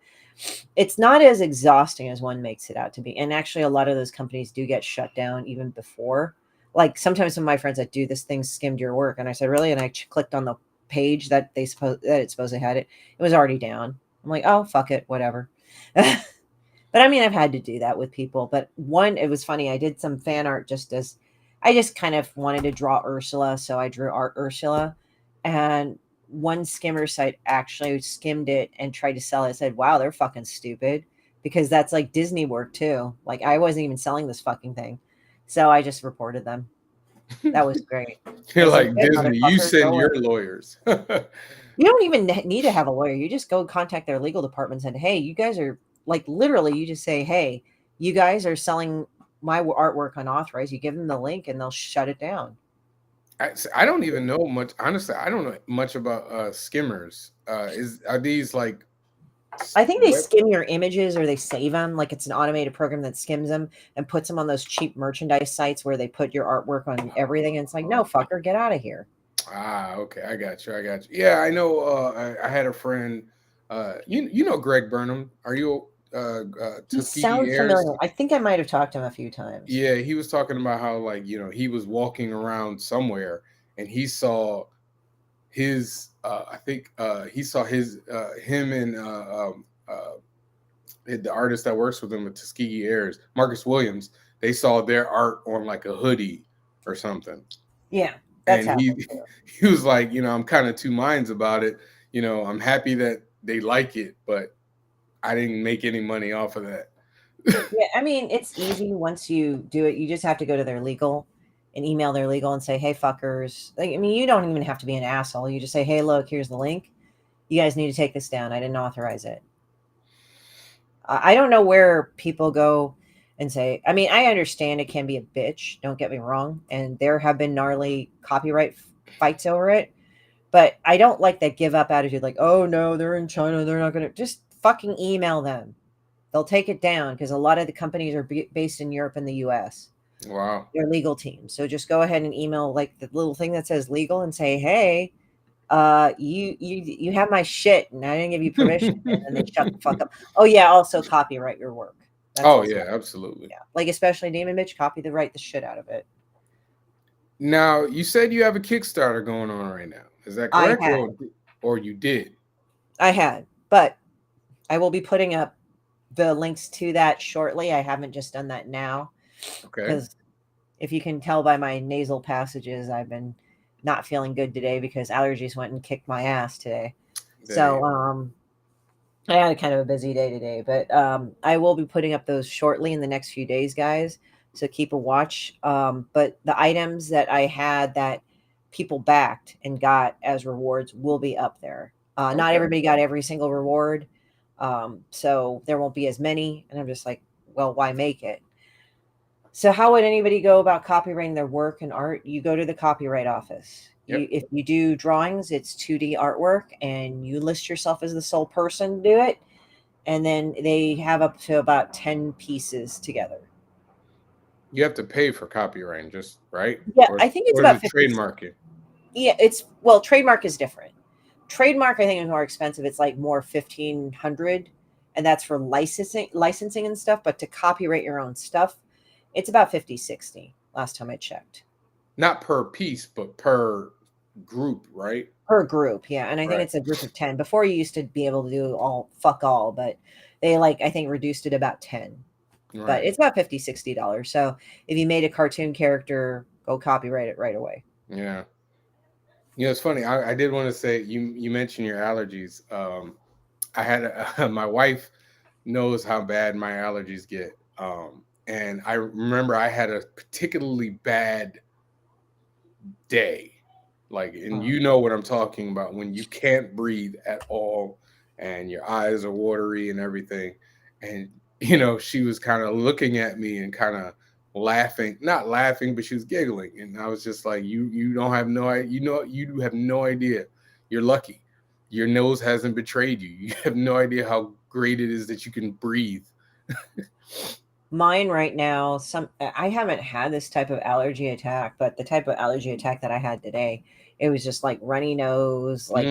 it's not as exhausting as one makes it out to be. And actually, a lot of those companies do get shut down even before. Like, sometimes some of my friends that do this thing skimmed your work, and I said, really? And I clicked on the page that it supposedly had it. It was already down. I'm like, oh, fuck it, whatever. But I mean, I've had to do that with people. But it was funny. I did some fan art I just kind of wanted to draw Ursula. So I drew art Ursula. And one skimmer site actually skimmed it and tried to sell it. I said, wow, they're fucking stupid, because that's like Disney work too. Like, I wasn't even selling this fucking thing. So I just reported them. That was great. I You're said, like good Disney. You motherfucker, send go your in. lawyers. You don't even need to have a lawyer. You just go contact their legal department and say, hey, you guys are, like, literally, you just say, hey, you guys are selling my artwork unauthorized. You give them the link and they'll shut it down. I don't even know much. Honestly, I don't know much about skimmers. Are these like I think they web? skim your images or they save them. Like, it's an automated program that skims them and puts them on those cheap merchandise sites where they put your artwork on everything. And it's like, no, fucker, get out of here. Okay, I got you. I got you. Yeah, I know. I had a friend. You know Greg Burnham. Are you He Tuskegee sounds Airs? familiar. I think I might have talked to him a few times. Yeah, he was talking about how like he was walking around somewhere and he saw his. I think he saw his him and the artist that works with him at Tuskegee Airs, Marcus Williams. They saw their art on like a hoodie or something. Yeah, that's And happened. he was like, I'm kind of two minds about it. I'm happy that they like it, but I didn't make any money off of that. Yeah, I mean, it's easy once you do it. You just have to go to their legal and email their legal and say, "Hey, fuckers." Like, I mean, you don't even have to be an asshole. You just say, "Hey, look, here's the link. You guys need to take this down. I didn't authorize it." I don't know where people go and say. I mean, I understand it can be a bitch. Don't get me wrong, and there have been gnarly copyright fights over it. But I don't like that give up attitude. Like, oh no, they're in China. They're not gonna just fucking email them. They'll take it down because a lot of the companies are based in Europe and the US. Wow. Their legal team. So just go ahead and email like the little thing that says legal and say, hey, You have my shit, and I didn't give you permission, and then they shut the fuck up. Oh yeah, also copyright your work. That's Oh also yeah, absolutely. yeah, like especially Demon Bitch, copyright the shit out of it. Now you said you have a Kickstarter going on right now. Is that I correct, had, or you did? but I will be putting up the links to that shortly. I haven't just done that now Okay. because if you can tell by my nasal passages, I've been not feeling good today because allergies went and kicked my ass today. So I had a kind of a busy day today, but I will be putting up those shortly in the next few days, guys. So keep a watch. But the items that I had that people backed and got as rewards will be up there. Not Okay. everybody got every single reward, so there won't be as many. And I'm just like, well, why make it? So how would anybody go about copyrighting their work and art? You go to the copyright office. Yep. If you do drawings, it's 2D artwork, and you list yourself as the sole person to do it. And then they have up to about 10 pieces together. You have to pay for copyright, just right? Yeah, I think it's Or is about it 50. trademarking? Yeah, it's well, trademark is different. Trademark, I think, is more expensive. It's like more 1,500, and that's for licensing and stuff. But to copyright your own stuff, it's about 50, 60 last time I checked. Not per piece, but per group, right? Per group, yeah, and I think Right. it's a group of 10. Before you used to be able to do all fuck all, but they like I think reduced it about 10. But Right. it's about $50, $60. So if you made a cartoon character, go copyright it right away. Yeah. You know, it's funny. I did want to say you mentioned your allergies. I had my wife knows how bad my allergies get. And I remember I had a particularly bad day. Like, and you know what I'm talking about when you can't breathe at all and your eyes are watery and everything. And, you know, she was kind of looking at me and kind of laughing, not laughing, but she was giggling. And I was just like, you don't have no idea. You know, you have no idea. You're lucky. Your nose hasn't betrayed you. You have no idea how great it is that you can breathe. Mine right now, I haven't had this type of allergy attack, but the type of allergy attack that I had today, it was just like runny nose, like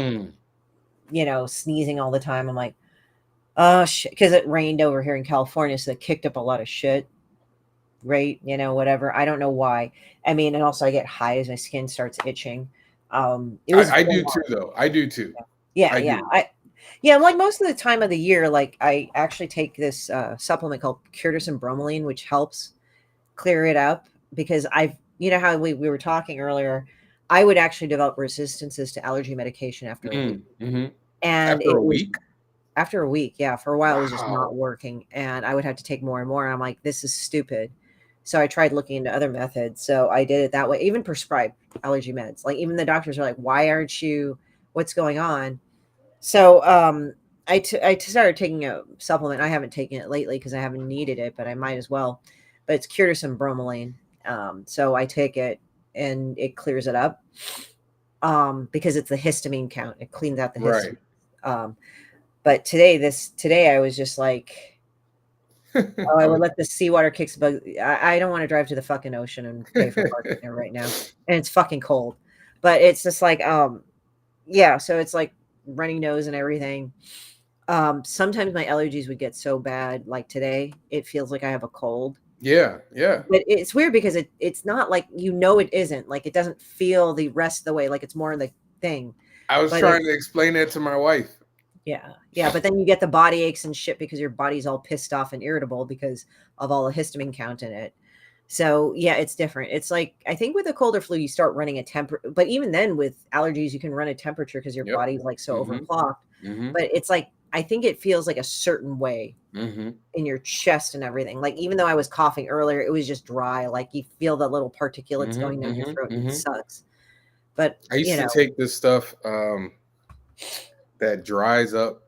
sneezing all the time. I'm like, oh shit, because it rained over here in California, so it kicked up a lot of shit. Right, whatever. I don't know why. I mean, and also I get high as my skin starts itching. It was I full do too, on. though. I do too. Yeah, I yeah. do. Yeah, like most of the time of the year, like I actually take this supplement called Curtis bromelain, which helps clear it up because how we were talking earlier, I would actually develop resistances to allergy medication after a week. Mm-hmm. And After it a was week? after a week, yeah, for a while it was just not Wow. working and I would have to take more and more. And I'm like, this is stupid. So I tried looking into other methods. So I did it that way, even prescribed allergy meds. Like even the doctors are like, why aren't you, what's going on? So I started taking a supplement. I haven't taken it lately because I haven't needed it, but I might as well. But it's Curtis bromelain. So I take it and it clears it up because it's the histamine count. It cleans out the Right. histamine. But today I was just like, oh, I would let the seawater kicks bug. I don't want to drive to the fucking ocean and pay for parking there right now, and it's fucking cold. But it's just like, yeah. So it's like runny nose and everything. Sometimes my allergies would get so bad, like today, it feels like I have a cold. Yeah. But it's weird because it's not like it isn't like it doesn't feel the rest of the way like it's more in the thing. I was But trying to explain that to my wife. yeah, but then you get the body aches and shit because your body's all pissed off and irritable because of all the histamine count in it. So yeah, it's different. It's like I think with a cold or flu, you start running a temperature, but even then with allergies, you can run a temperature because your Yep. body's like so Mhm. overclocked. Mhm. But it's like I think it feels like a certain way Mhm. in your chest and everything. Like even though I was coughing earlier, it was just dry. Like you feel the little particulates Mhm. going down your Mhm. throat and it Mhm. sucks. But I used to take this stuff that dries up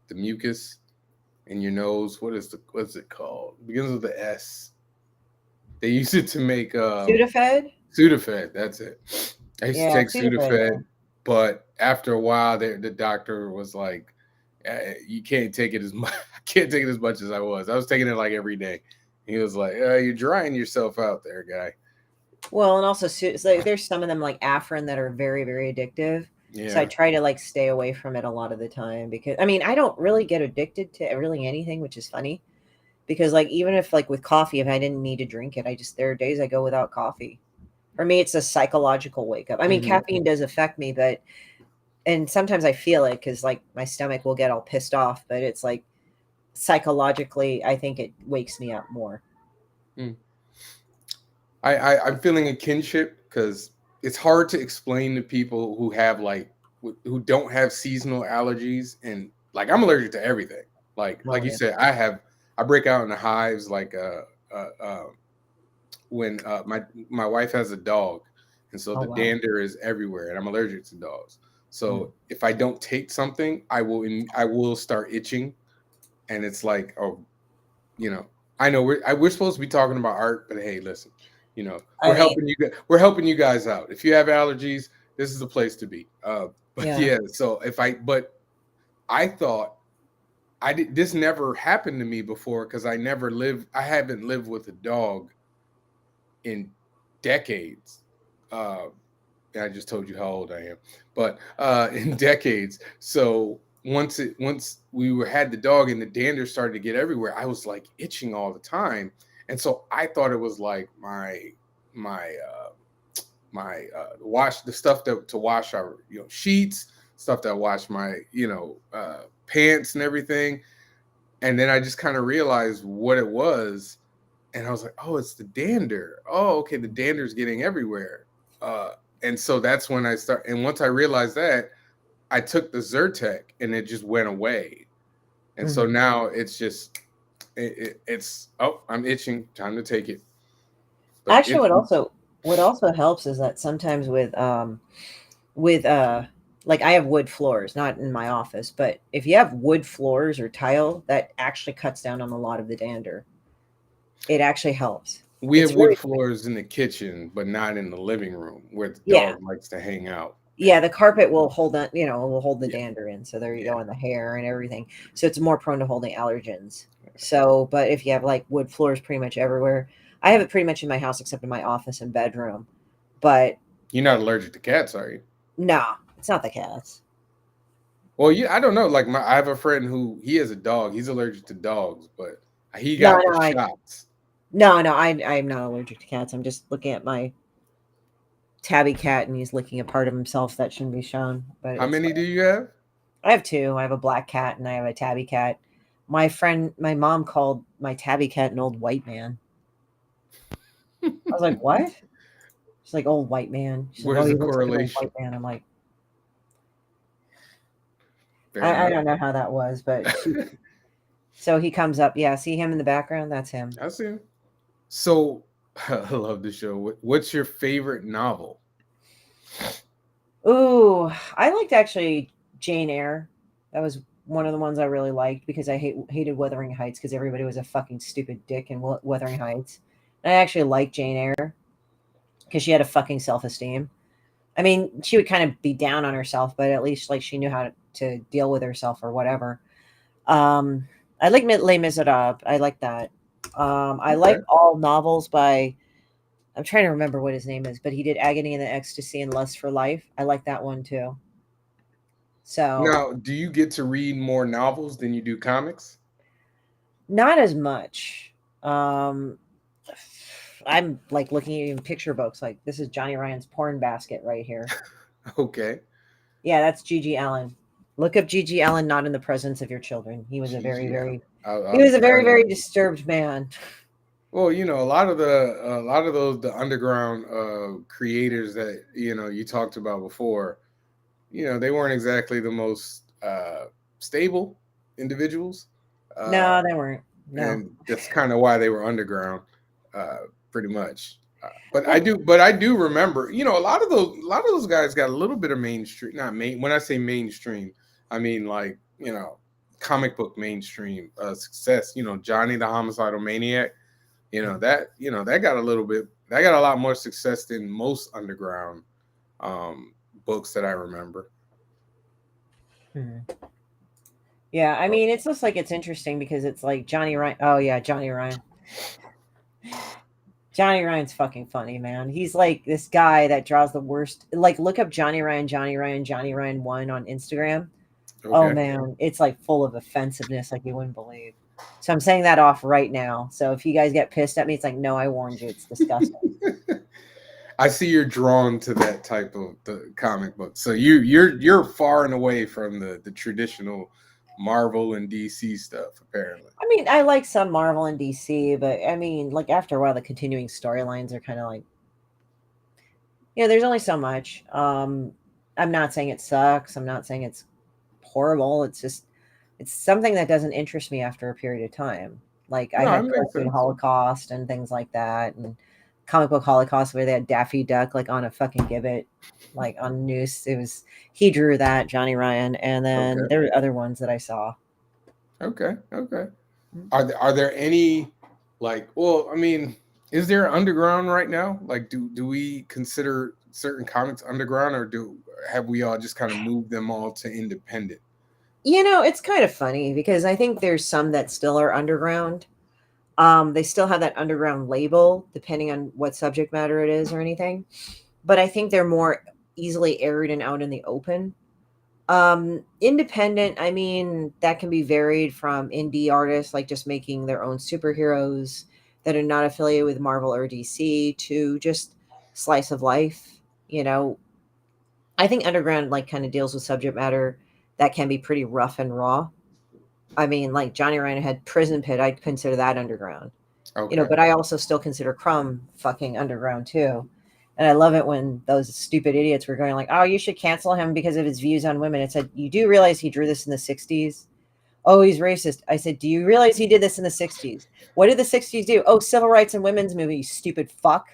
the mucus in your nose. What's it called? It begins with the S. They use it to make Sudafed? Sudafed. That's it. I used to Yeah, take Sudafed. Yeah. Sudafed, but after a while, the doctor was like, "You can't take it as much. I can't take it as much as I was. I was taking it like every day." He was like, "You're drying yourself out there, guy." Well, and also so there's some of them like Afrin that are very, very addictive. So I Yeah. try to like stay away from it a lot of the time because I mean I don't really get addicted to really anything, which is funny because like even if like with coffee, if I didn't need to drink it, there are days I go without coffee. For me, it's a psychological wake up. I mean, Hmm. caffeine does affect me, but and sometimes I feel it because like my stomach will get all pissed off, but it's like psychologically, I think it wakes me up more. I'm feeling a kinship because it's hard to explain to people who have like who don't have seasonal allergies, and like I'm allergic to everything. Like Well, you yeah. said, I break out in the hives like when my wife has a dog, and so Oh the wow. dander is everywhere, and I'm allergic to dogs. Mm. So if I don't take something, I will start itching, and it's like, oh, you know, I know we're supposed to be talking about art, but hey, listen, I mean, we're helping you guys out. If you have allergies, this is the place to be. But yeah. yeah, so but I thought this never happened to me before because I haven't lived with a dog in decades. Uh, and I just told you how old I am, but in decades. So once had the dog and the dander started to get everywhere, I was like itching all the time, and so I thought it was like my wash the stuff to wash our sheets, stuff that wash my pants and everything, and then I just kind of realized what it was, and I was like, oh, it's the dander. Oh, okay, the dander's getting everywhere. Uh, and so that's when and once I realized that, I took the Zyrtec and it just went away. And so Mhm. now it's just, it's, oh, I'm itching, time to take it. But Actually, what also helps is that sometimes with like I have wood floors, not in my office, but if you have wood floors or tile, that actually cuts down on a lot of the dander. It actually helps. we have It's wood really floors in the kitchen, but not in the living room where the yeah. dog likes to hang out. Yeah, the carpet will hold on, will hold the Yeah, dander in. So there you yeah. go, and the hair and everything. So it's more prone to holding allergens. So, but if you have like wood floors pretty much everywhere, I have it pretty much in my house except in my office and bedroom. But You're not allergic to cats, are you? no, it's not the cats. Well, yeah, I don't know. Like I have a friend who he has a dog. He's allergic to dogs, but he No, got the no, shots. I'm not allergic to cats. I'm just looking at my tabby cat and he's licking a part of himself that shouldn't be shown. But How it's many do fine. you have? I have two. I have a black cat and I have a tabby cat. My mom called my tabby cat an old white man. I was like, what? She's like, old white man. She's like, oh, Where's he the looks like an old white correlation? man. I'm like, Fair I enough. don't know how that was, but so he comes up. Yeah, see him in the background? That's him. I see him. So I love the show. What's your favorite novel? Ooh, I liked actually Jane Eyre. That was one of the ones I really liked because I hated Wuthering Heights because everybody was a fucking stupid dick in Wuthering Heights. And I actually liked Jane Eyre because she had a fucking self esteem. I mean, she would kind of be down on herself, but at least like she knew how to deal with herself or whatever. I like Les Miserables. I like that. I like Okay. all novels by. I'm trying to remember what his name is, but he did Agony and the Ecstasy and Lust for Life. I like that one too. So Now, do you get to read more novels than you do comics? not as much. Um, I'm like looking at even picture books. Like this is Johnny Ryan's porn basket right here. Okay. Yeah, that's Gigi Allen. Look up Gigi Allen, not in the presence of your children. He was a very, GG. very, he I'll was a try very, that. very disturbed man. Well, a lot of those the underground creators that you talked about before, they weren't exactly the most stable individuals. Uh, No, they weren't. No. and that's kind of why they were underground, uh, pretty much. But I Well, do, but I do remember, a lot of those guys got a little bit of mainstream. Not main. When I say mainstream, I mean like comic book mainstream success. Johnny the Homicidal Maniac. That got a little bit. That got a lot more success than most underground books that I remember. hmm. Yeah, I mean, it's just like it's interesting because it's like Johnny Ryan. Oh yeah, Johnny Ryan. Johnny Ryan's fucking funny, man. He's like this guy that draws the worst. Like, look up Johnny Ryan, Johnny Ryan, Johnny Ryan 1 on Instagram. Oh Okay. man, it's like full of offensiveness like you wouldn't believe. So I'm saying that off right now. So if you guys get pissed at me, it's like, no, I warned you. It's disgusting. I see you're drawn to that type of the comic book. So you're far and away from the traditional Marvel and DC stuff, apparently. I mean, I like some Marvel and DC, but I mean, like after a while, the continuing storylines are kind of like, there's only so much. I'm not saying it sucks. I'm not saying it's horrible. It's just it's something that doesn't interest me after a period of time. Like I No, it had makes Cartoon sense. Holocaust and things like that, and Comic Book Holocaust where they had Daffy Duck like on a fucking gibbet, like on Noose. It was he drew that, Johnny Ryan, and then Okay. there were other ones that I saw. Okay. Okay. Are there any like? Well, I mean, is there underground right now? Like, do we consider certain comics underground, or have we all just kind of moved them all to independent? It's kind of funny because I think there's some that still are underground. They still have that underground label, depending on what subject matter it is or anything. But I think they're more easily aired and out in the open. Independent, I mean, that can be varied from indie artists like just making their own superheroes that are not affiliated with Marvel or DC to just slice of life. You know, I think underground like kind of deals with subject matter that can be pretty rough and raw. I mean, like Johnny Ryan had Prison Pit, I'd consider that underground. Okay. But I also still consider Crumb fucking underground too. And I love it when those stupid idiots were going like, "Oh, you should cancel him because of his views on women." It said, "You do realize he drew this in the '60s?" "Oh, he's racist." I said, "Do you realize he did this in the '60s? What did the '60s do?" "Oh, civil rights and women's movement, you stupid fuck."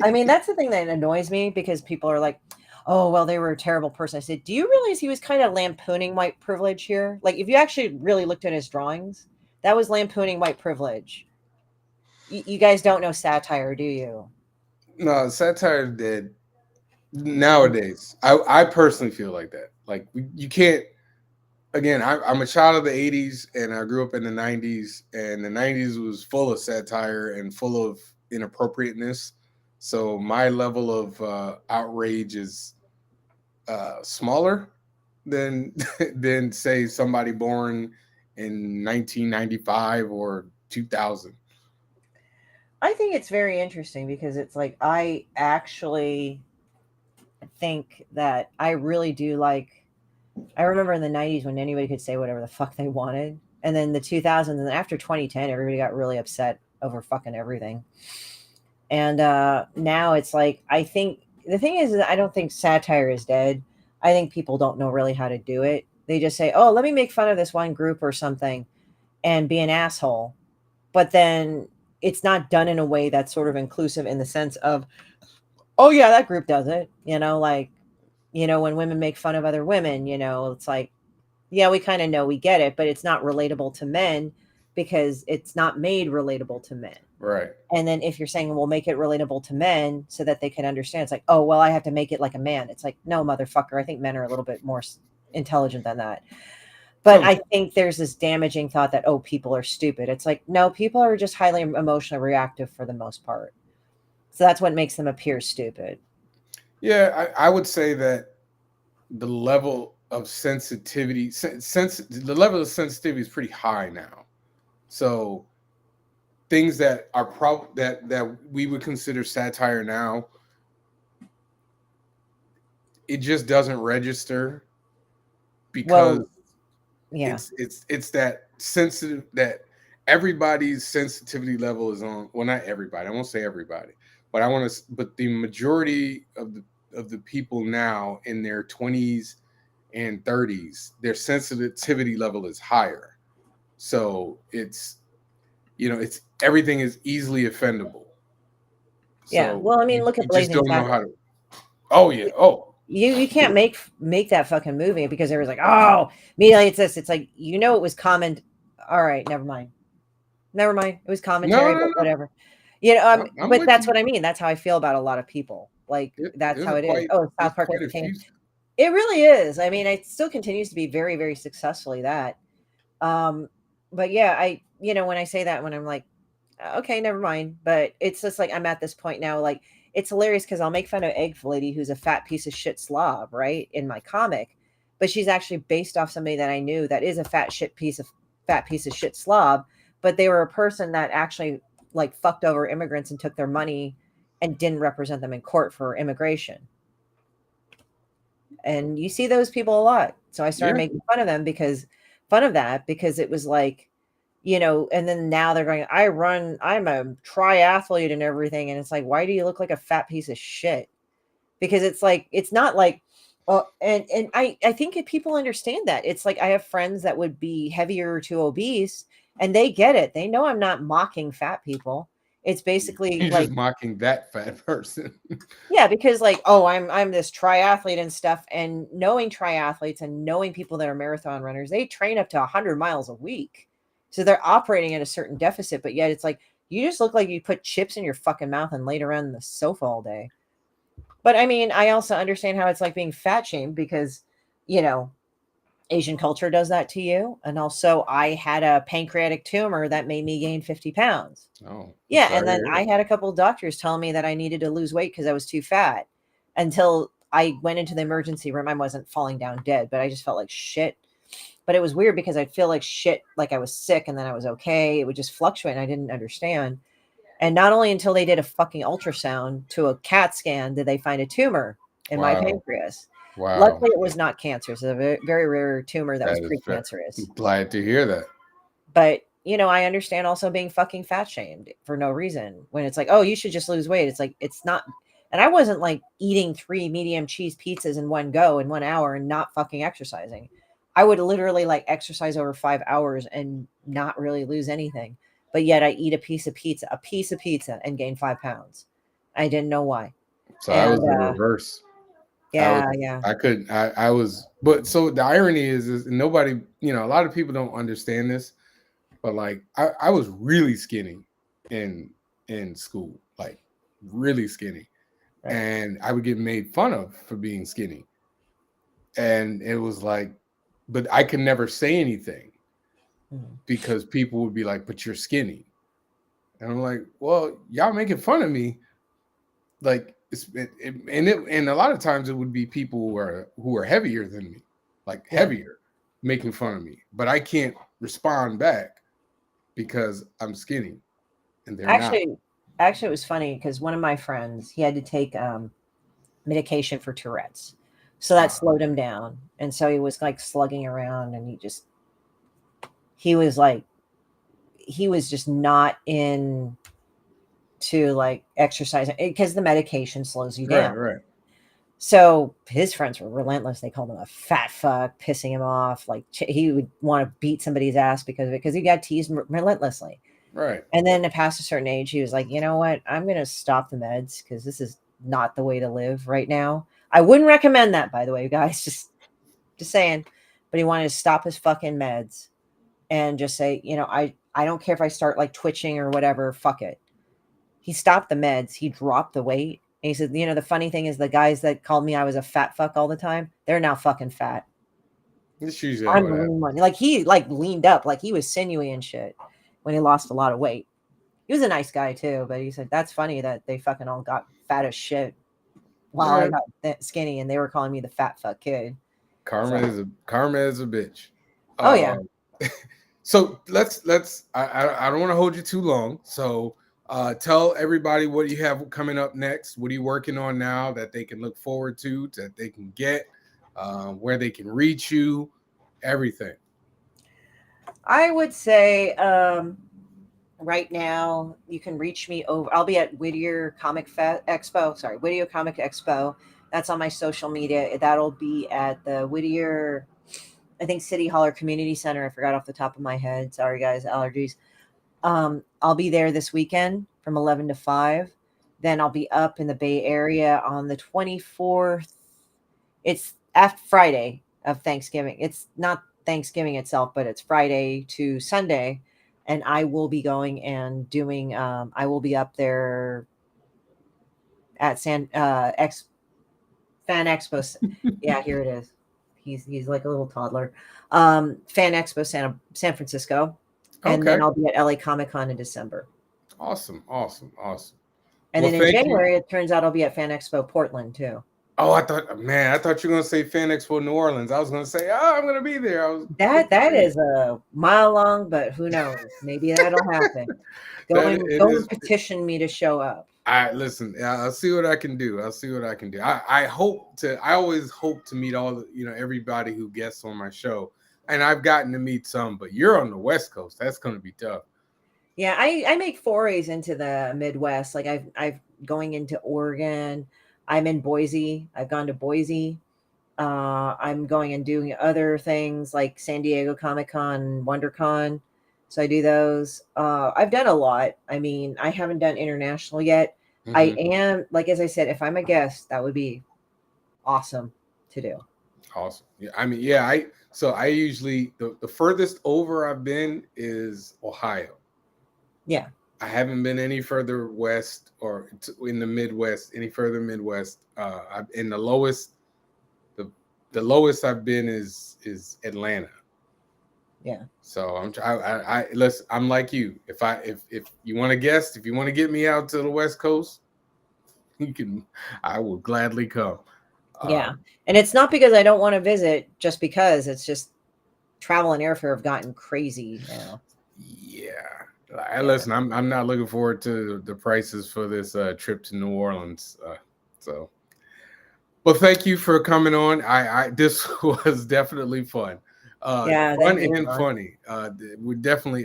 I mean, that's the thing that annoys me because people are like, "Oh, well, they were a terrible person." I said, "Do you realize he was kind of lampooning white privilege here? Like, if you actually really looked at his drawings, that was lampooning white privilege. You guys don't know satire, do you?" No, satire is dead nowadays. I personally feel like that. Like you can't. Again, I'm a child of the '80s, and I grew up in the '90s, and the '90s was full of satire and full of inappropriateness. So my level of outrage is smaller than than say somebody born in 1995 or 2000. I think it's very interesting because it's like I actually think that I really do like. I remember in the '90s when anybody could say whatever the fuck they wanted, and then the 2000s, and after 2010, everybody got really upset over fucking everything. And now it's like I think the thing is that I don't think satire is dead. I think people don't know really how to do it. They just say, "Oh, let me make fun of this one group or something," and be an asshole. But then it's not done in a way that's sort of inclusive in the sense of, "Oh yeah, that group does it." Like when women make fun of other women, it's like, yeah, we kind of know, we get it, but it's not relatable to men because it's not made relatable to men. Right. And then if you're saying, "We'll make it relatable to men so that they can understand," it's like, "Oh, well, I have to make it like a man." It's like, no, motherfucker. I think men are a little bit more intelligent than that. But Some I think there's this damaging thought that, oh, people are stupid. It's like, no, people are just highly emotionally reactive for the most part. So that's what makes them appear stupid. Yeah, I would say that the level of sensitivity, the level of sensitivity is pretty high now. So things that are that we would consider satire now, it just doesn't register because Well, yeah. it's that sensitive that everybody's sensitivity level is on. Well, not everybody. I won't say everybody, but but the majority of the people now in their 20s and 30s, their sensitivity level is higher. So it's everything is easily offendable. Yeah. So Well, I mean, you, look at you just Blazing don't know Saddles. how to. Oh yeah. Oh You can't make that fucking movie because everyone's like, "Oh, immediately it's this." It's like, it was comment. All right, never mind. Never mind. It was no commentary, no but no. whatever. I'm But with that's you. what I mean. That's how I feel about a lot of people. Like that's There's how a it is. quite Oh, there's South Park quite a Entertainment. few. It really is. I mean, it still continues to be very, very successfully that. Um, but yeah, when I say that, when I'm like, Okay, never mind. But it's just like I'm at this point now. Like it's hilarious because I'll make fun of Egg Lady, who's a fat piece of shit slob, right, in my comic, but she's actually based off somebody that I knew that is a fat piece of shit slob. But they were a person that actually like fucked over immigrants and took their money and didn't represent them in court for immigration. And you see those people a lot. So I started Yeah. making fun of that because it was like, you know, and then now they're going, I'm a triathlete and everything. And it's like, why do you look like a fat piece of shit? Because it's like, it's not like, well, and I think if people understand that. It's like I have friends that would be heavier to obese and they get it. They know I'm not mocking fat people. It's basically You're like, just mocking that fat person. yeah, because like, oh, I'm this triathlete and stuff, and knowing triathletes and knowing people that are marathon runners, they train up to 100 miles a week. So they're operating at a certain deficit, but yet it's like you just look like you put chips in your fucking mouth and laid around the sofa all day. But I mean, I also understand how it's like being fat shamed because, you know, Asian culture does that to you. And also, I had a pancreatic tumor that made me gain 50 pounds. Oh, Yeah, sorry and to then hear I that. had a couple of doctors telling me that I needed to lose weight because I was too fat until I went into the emergency room. I wasn't falling down dead, but I just felt like shit. But it was weird because I'd feel like shit, like I was sick and then I was okay. It would just fluctuate and I didn't understand. And not only until they did a fucking ultrasound to a CAT scan did they find a tumor in my Wow. pancreas. Wow. Luckily, it was not cancer. It's a very, very rare tumor that was That is precancerous. glad to hear that. But, you know, I understand also being fucking fat shamed for no reason when it's like, oh, you should just lose weight. It's like, it's not. And I wasn't like eating 3 medium cheese pizzas in one go in 1 hour and not fucking exercising. I would literally like exercise over 5 hours and not really lose anything. But yet I eat a piece of pizza and gain 5 pounds. I didn't know why. So I was And the reverse. I was, yeah. I couldn't, I was, but so the irony is nobody, you know, a lot of people don't understand this, but like I was really skinny in school, like really skinny. Right. And I would get made fun of for being skinny. And it was like, but I could never say anything Mhm. because people would be like, but you're skinny. And I'm like, well, y'all making fun of me. Like and a lot of times it would be people who are heavier than me, like Yeah. heavier, making fun of me. But I can't respond back because I'm skinny and they're not. Actually, it was funny because one of my friends, he had to take medication for Tourette's. So that slowed him down. And so he was like slugging around and he was like, he was just not in to like exercising because the medication slows you Right, down. right. So his friends were relentless. They called him a fat fuck, pissing him off. Like he would want to beat somebody's ass because of it, because he got teased relentlessly. Right. And then past a certain age, he was like, you know what? I'm going to stop the meds because this is not the way to live right now. I wouldn't recommend that, by the way, guys. Just saying. But he wanted to stop his fucking meds and just say, you know, I don't care if I start like twitching or whatever. Fuck it. He stopped the meds. He dropped the weight. And he said, you know, the funny thing is the guys that called me I was a fat fuck all the time, they're now fucking fat. That's usually I'm how the it lean one. Like he like leaned up, like he was sinewy and shit when he lost a lot of weight. He was a nice guy too, but he said that's funny that they fucking all got fat as shit while I happens. got skinny, and they were calling me the fat fuck kid. Karma is a bitch. Oh yeah. So I don't want to hold you too long. So tell everybody what you have coming up next. What are you working on now that they can look forward to, that they can get, where they can reach you, everything. I would say right now you can reach me over. I'll be at Whittier Comic Expo. Sorry, Whittier Comic Expo. That's on my social media. That'll be at the Whittier, I think City Hall or Community Center. I forgot off the top of my head. Sorry guys, allergies. I'll be there this weekend from 11 to 5. Then I'll be up in the Bay Area on the 24th. It's after Friday of Thanksgiving. It's not Thanksgiving itself, but it's Friday to Sunday. And I will be going and doing, I will be up there at Fan Expo. Yeah, here it is. He's like a little toddler. Fan Expo San Francisco. And Okay. then I'll be at LA Comic Con in December. Awesome. And Well, then in thank you. January, it turns out I'll be at Fan Expo Portland too. Oh, I thought you were gonna say Fan Expo New Orleans. I was gonna say, I'm gonna be there. I was That is a mile long, but who knows? Maybe that'll happen. Go that it and is. petition me to show up. I listen. I'll see what I can do. I hope to. I always hope to meet everybody who guests on my show, and I've gotten to meet some. But you're on the West Coast. That's gonna be tough. Yeah, I make forays into the Midwest. Like I've going into Oregon. I'm in Boise. I've gone to Boise. I'm going and doing other things like San Diego Comic Con, WonderCon. So I do those. I've done a lot. I mean, I haven't done international yet. I am, like, as I said, if I'm a guest, that would be awesome to do. Awesome. Yeah. I mean, yeah. I usually the furthest over I've been is Ohio. Yeah. I haven't been any further west or in the Midwest, any further Midwest. In the lowest I've been is Atlanta. Yeah. So listen, I'm like you. If you want to guest, if you want to get me out to the West Coast, I will gladly come. Yeah. And it's not because I don't want to visit, just because it's just travel and airfare have gotten crazy now. Yeah. Listen, I'm not looking forward to the prices for this trip to New Orleans. Well, thank you for coming on. This was definitely fun. Fun and funny. We definitely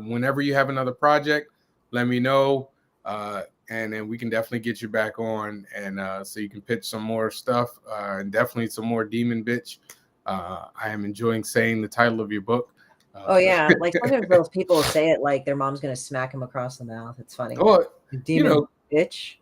whenever you have another project, let me know. And then we can definitely get you back on, and so you can pitch some more stuff, and definitely some more Demon Bitch. I am enjoying saying the title of your book. Oh yeah, like sometimes those people say it like their mom's gonna smack them across the mouth. It's funny. Well, Demon bitch.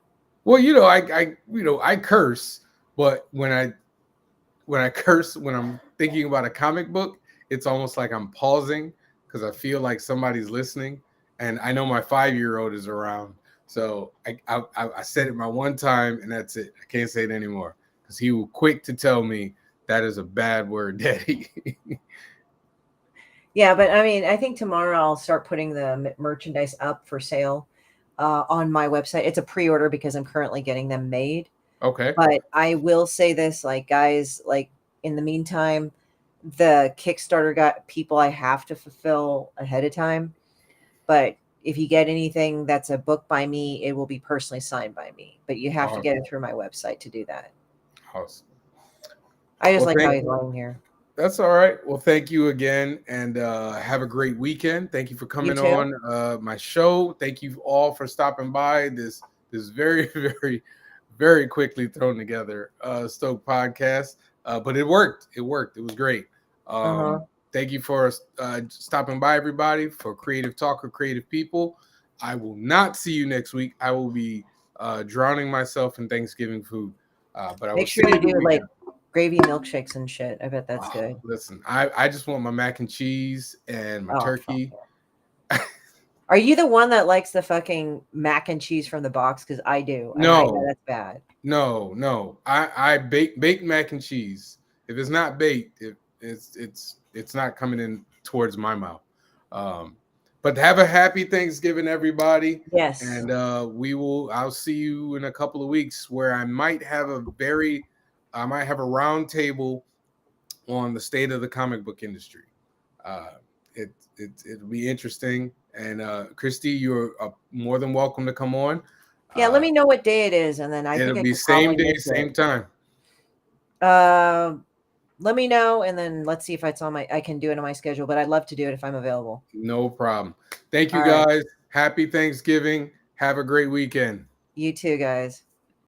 Well, I curse, but when I curse when I'm thinking about a comic book, it's almost like I'm pausing because I feel like somebody's listening, and I know my 5-year-old is around. So I said it my one time, and that's it. I can't say it anymore because he will quick to tell me that is a bad word, Daddy. Yeah, but I mean, I think tomorrow I'll start putting the merchandise up for sale on my website. It's a pre-order because I'm currently getting them made. Okay. But I will say this, like, guys, like, in the meantime, the Kickstarter got people I have to fulfill ahead of time. But if you get anything that's a book by me, it will be personally signed by me. But you have to get it through my website to do that. Awesome. I just like how he's lying here. That's all right. Well, thank you again, and have a great weekend. Thank you for coming on my show. Thank you all for stopping by this very, very, very quickly thrown together Stoked podcast. But it worked. It worked. It was great. Thank you for stopping by, everybody, for Creative Talk with Creative People. I will not see you next week. I will be drowning myself in Thanksgiving food. But I will make sure see you do weekend. like gravy milkshakes and shit. I bet that's good. Listen, I just want my mac and cheese and my turkey. Are you the one that likes the fucking mac and cheese from the box? Because I do. No, that's bad. No. I bake mac and cheese. If it's not baked, it's not coming in towards my mouth. But have a happy Thanksgiving, everybody. Yes. And I'll see you in a couple of weeks where I might have a round table on the state of the comic book industry. It'll be interesting. And Christie, you're more than welcome to come on. Yeah, let me know what day it is, and then it'll be same day, same time. Let me know, and then let's see if it's on I can do it on my schedule. But I'd love to do it if I'm available. No problem. Thank you, guys. Happy Thanksgiving. Have a great weekend. You too, guys.